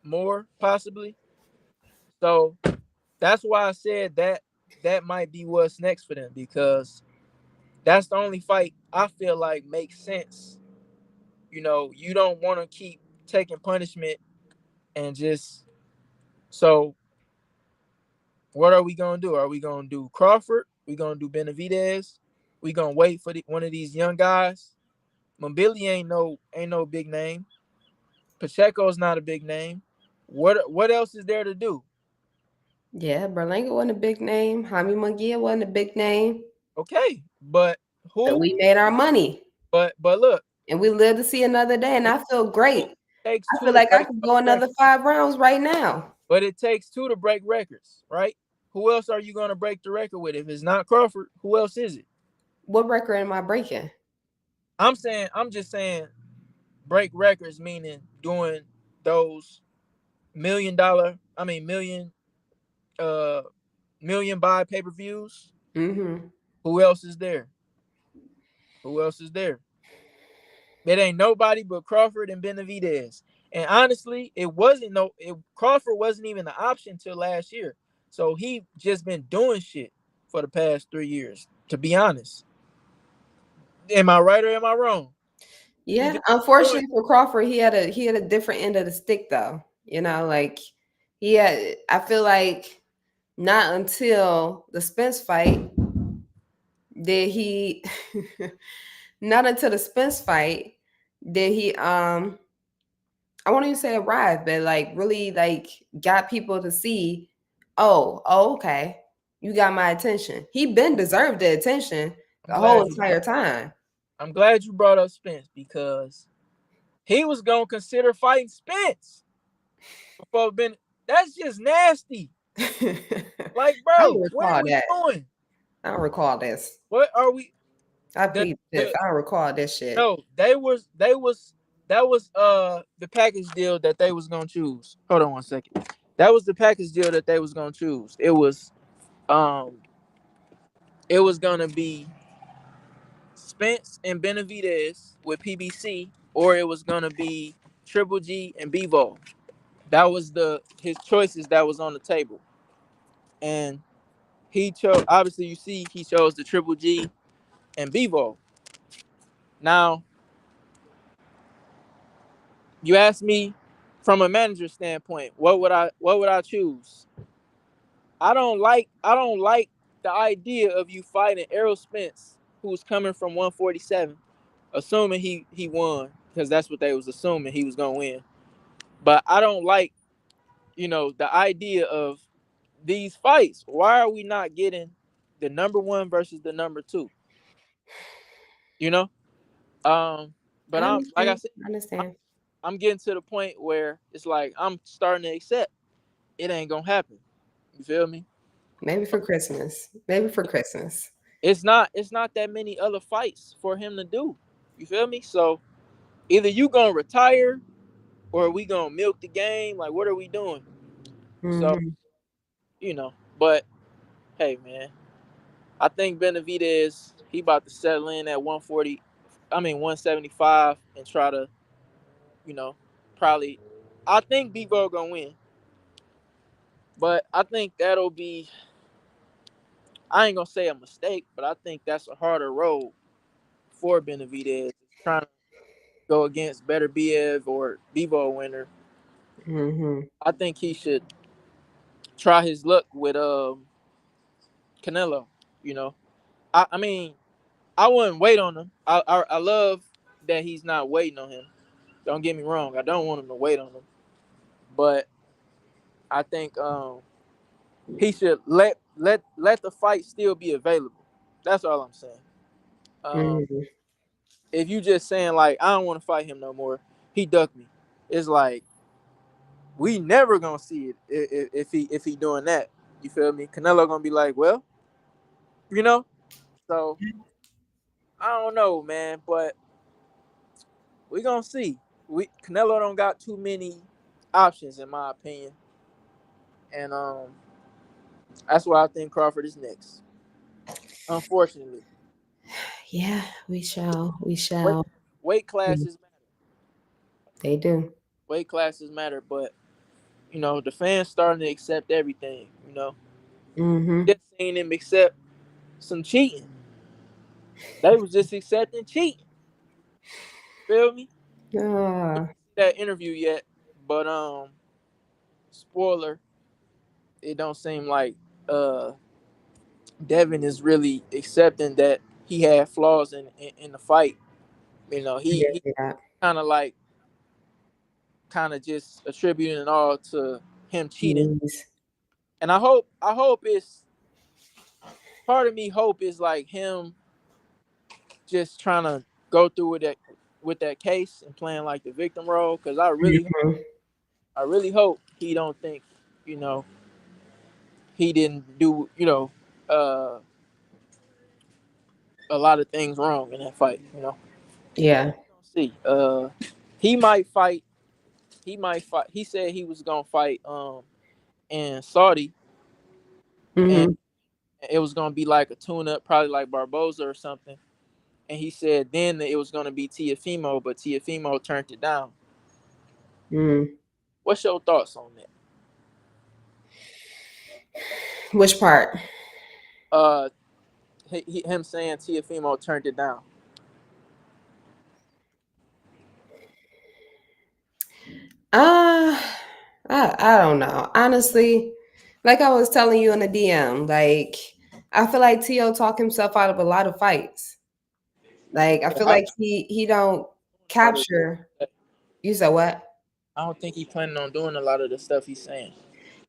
Speaker 2: more possibly. So that's why I said that that might be what's next for them, because that's the only fight I feel like makes sense. You know, you don't want to keep taking punishment and just so what are we gonna do? Are we gonna do Crawford? We gonna do Benavidez? We gonna wait for one of these young guys? Mobili ain't no big name. Pacheco's not a big name. What else is there to do?
Speaker 1: Yeah, Berlanga wasn't a big name. Jaime Munguia wasn't a big name.
Speaker 2: Okay, but
Speaker 1: But
Speaker 2: who?
Speaker 1: we made our money.
Speaker 2: But look,
Speaker 1: And we live to see another day. And
Speaker 2: it
Speaker 1: I feel great.
Speaker 2: takes
Speaker 1: I
Speaker 2: two
Speaker 1: feel
Speaker 2: to
Speaker 1: like I
Speaker 2: break
Speaker 1: could go
Speaker 2: records.
Speaker 1: another 5 rounds right now.
Speaker 2: But it takes two to break records, right? Who else are you gonna break the record with? If it's not Crawford, who else is it?
Speaker 1: What record am I breaking?
Speaker 2: I'm just saying break records, meaning doing those $1 million, I mean uh million buy pay-per-views.
Speaker 1: Mm-hmm.
Speaker 2: Who else is there? Who else is there? It ain't nobody but Crawford and Benavidez. And honestly, Crawford wasn't even an option till last year. So he just been doing shit for the past 3 years, to be honest. Am I right or am I wrong? He
Speaker 1: Yeah.
Speaker 2: just doing
Speaker 1: Unfortunately for Crawford, he had a different end of the stick though. Like I feel like not until the Spence fight did he not until the Spence fight did he I won't even say arrive, but like really like got people to see, oh, okay, you got my attention. He been deserved the attention
Speaker 2: I'm
Speaker 1: the whole
Speaker 2: glad you
Speaker 1: entire time.
Speaker 2: I'm glad you brought up Spence, because he was gonna consider fighting Spence before Ben. That's just nasty. Like,
Speaker 1: I
Speaker 2: bro,
Speaker 1: don't
Speaker 2: what are
Speaker 1: recall
Speaker 2: we
Speaker 1: that.
Speaker 2: doing?
Speaker 1: I don't recall this.
Speaker 2: What are we
Speaker 1: I
Speaker 2: the
Speaker 1: plead the fifth.
Speaker 2: the
Speaker 1: I don't recall this shit.
Speaker 2: no, that was the package deal that they was gonna choose. Hold on one second. That was the package deal that they was gonna choose. Um it was gonna be Spence and Benavidez with PBC, or it was gonna be Triple G and Bevo. That was the his choices that was on the table. And he chose, obviously you see he chose the Triple G and Bevo. Now, you asked me from a manager standpoint, what would I choose? I don't like the idea of you fighting Errol Spence, who's coming from 147, assuming he won, because that's what they was assuming he was gonna win. But I don't like, the idea of these fights. Why are we not getting the number one versus the number two? You know?
Speaker 1: I
Speaker 2: But I'm like I
Speaker 1: understand.
Speaker 2: said,
Speaker 1: I understand.
Speaker 2: I'm getting to the point where it's like I'm starting to accept it ain't gonna happen. You feel me?
Speaker 1: Maybe for Christmas. Maybe for Christmas.
Speaker 2: It's not that many other fights for him to do. You feel me? So either you gonna retire or we gonna milk the game. Like, what are we doing? So,
Speaker 1: Hmm.
Speaker 2: but hey, man, I think Benavidez he about to settle in at 140. I mean 175 and try to, you know, probably. I think Bevo gonna win, but I think that'll be. I ain't gonna say a mistake, but I think that's a harder road for Benavidez trying to go against Better Biev or Bevo winner.
Speaker 1: Hmm.
Speaker 2: I think he should try his luck with Canelo. You know, I mean, I wouldn't wait on him. I love that he's not waiting on him. Don't get me wrong. I don't want him to wait on him, but I think he should let the fight still be available. That's all I'm saying. Um,
Speaker 1: Hmm.
Speaker 2: if you just saying like I don't want to fight him no more, he ducked me. It's like we never gonna see it if he doing that. You feel me? Canelo gonna be like, well, you know. So I don't know, man, but we gonna see. we Canelo don't got too many options in my opinion, and that's why I think Crawford is next. Unfortunately,
Speaker 1: Yeah, we shall. We
Speaker 2: weight
Speaker 1: shall.
Speaker 2: weight
Speaker 1: Mm,
Speaker 2: classes
Speaker 1: they do.
Speaker 2: weight classes matter, but the fans starting to accept everything.
Speaker 1: Mm-hmm.
Speaker 2: Just seeing them accept some cheating. They was just accepting cheating. Feel me?
Speaker 1: Ah,
Speaker 2: That interview yet, but spoiler, it don't seem like uh Devin is really accepting that he had flaws in the fight.
Speaker 1: yeah,
Speaker 2: He
Speaker 1: yeah.
Speaker 2: kind of like kind of just attributing it all to him cheating.
Speaker 1: Please.
Speaker 2: And I hope it's part of me hope is like him just trying to go through with that case and playing like the victim role because
Speaker 1: Mhm.
Speaker 2: I really hope he don't think you know he didn't do uh a lot of things wrong in that fight.
Speaker 1: Yeah.
Speaker 2: See, he might fight. He might fight. He said he was gonna fight in Saudi, and
Speaker 1: Mm-hmm.
Speaker 2: it was gonna be like a tune up, probably like Barboza or something. And he said then that it was gonna be Tiafimo, but Tiafimo turned it down.
Speaker 1: Mm.
Speaker 2: What's your thoughts on that?
Speaker 1: Which part?
Speaker 2: Uh, him saying Tiafimo turned it down.
Speaker 1: Uh, I don't know. Honestly, like I was telling you in the DM, like I feel like Tio talked himself out of a lot of fights. Like I
Speaker 2: Yeah,
Speaker 1: feel like he don't
Speaker 2: a lot of
Speaker 1: capture. You said what?
Speaker 2: I don't think he planning on doing a lot of the stuff he's saying.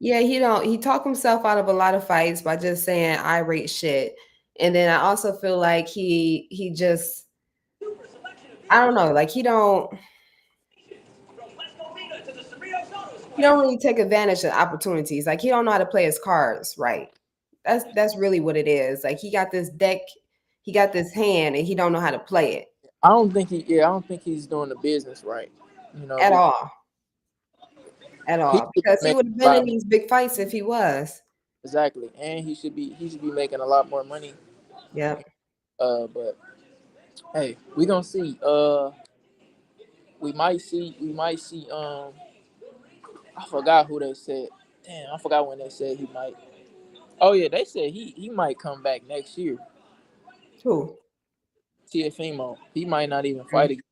Speaker 1: Yeah, he talked himself out of a lot of fights by just saying irate shit. And then I also feel like he just I don't know, like he don't really take advantage of opportunities. Like he don't know how to play his cards right. That's really what it is. Like he got this deck, he got this hand, and he don't know how to play it
Speaker 2: I don't think he's doing the business right.
Speaker 1: at
Speaker 2: Because
Speaker 1: all, at
Speaker 2: he
Speaker 1: all.
Speaker 2: should be
Speaker 1: Because he
Speaker 2: making
Speaker 1: would have
Speaker 2: a
Speaker 1: been
Speaker 2: lot
Speaker 1: in
Speaker 2: more.
Speaker 1: these big fights if he was.
Speaker 2: Exactly, and he should be making a lot more money.
Speaker 1: Yep.
Speaker 2: But hey, we gonna see. We might see. I forgot who they said. Damn, I forgot when they said he might. Oh yeah, they said he might come back next year.
Speaker 1: Who?
Speaker 2: Tiafimo, he might not even
Speaker 1: Mm.
Speaker 2: fight again.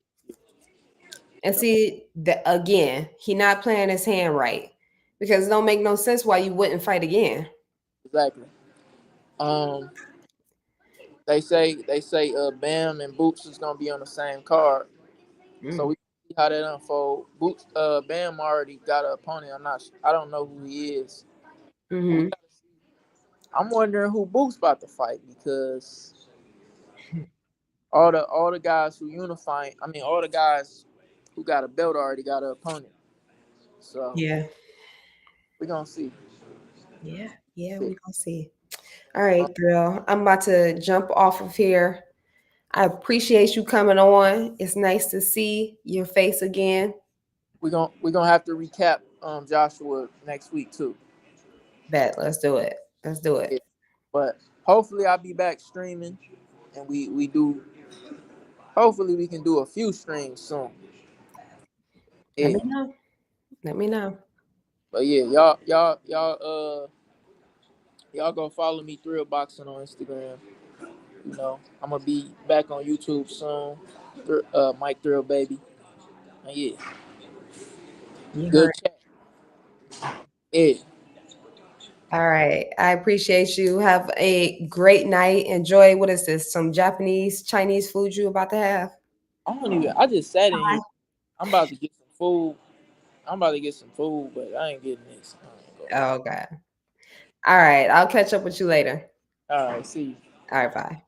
Speaker 1: And see, again, he not playing his hand right because it don't make no sense why you wouldn't fight again.
Speaker 2: Exactly. Um, they say Bam and Boots is gonna be on the same card, so
Speaker 1: Mm.
Speaker 2: we see how that unfold. Boots, Bam already got an opponent. I don't know who he is. But we
Speaker 1: Hmm.
Speaker 2: gotta see. I'm wondering who Boots about to fight because all the guys who unifying. I mean, all the guys who got a belt already got an opponent. So
Speaker 1: Yeah,
Speaker 2: we gonna see.
Speaker 1: yeah, yeah.
Speaker 2: See.
Speaker 1: We gonna see. All right, Thrill. I'm about to jump off of here. I appreciate you coming on. It's nice to see your face again.
Speaker 2: We gonna have to recap Joshua next week too.
Speaker 1: Bet. Let's do it. Let's do it.
Speaker 2: Yeah. But hopefully I'll be back streaming and we do hopefully we can do a few streams soon.
Speaker 1: Let
Speaker 2: Yeah.
Speaker 1: me know. Let me know.
Speaker 2: But yeah, y'all go follow me Thrill Boxing on Instagram. I'm gonna be back on YouTube soon. Mike Thrill baby. And yeah,
Speaker 1: You
Speaker 2: good
Speaker 1: heard.
Speaker 2: chat. Yeah.
Speaker 1: All right. I appreciate you. Have a great night. Enjoy. What is this? Some Japanese, Chinese food you about to have?
Speaker 2: I just sat in here. I'm about to get some food. I'm about to get some food, but I ain't getting this. I ain't gonna lie.
Speaker 1: Oh, God. All right. I'll catch up with you later.
Speaker 2: All right, see you.
Speaker 1: All right. Bye.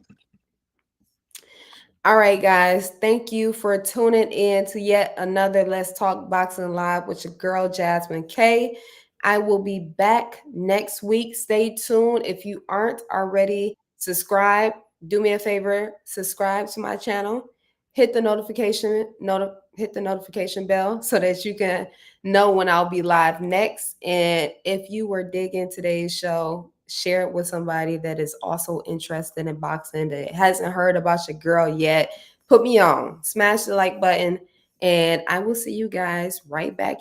Speaker 1: All right, guys. Thank you for tuning in to yet another Let's Talk Boxing Live with your girl, Jasmine K. I will be back next week. Stay tuned. If you aren't already subscribed, do me a favor, subscribe to my channel. Hit the hit the notification bell so that you can know when I'll be live next. And if you were digging today's show, share it with somebody that is also interested in boxing, that hasn't heard about your girl yet. Put me on, smash the like button, and I will see you guys right back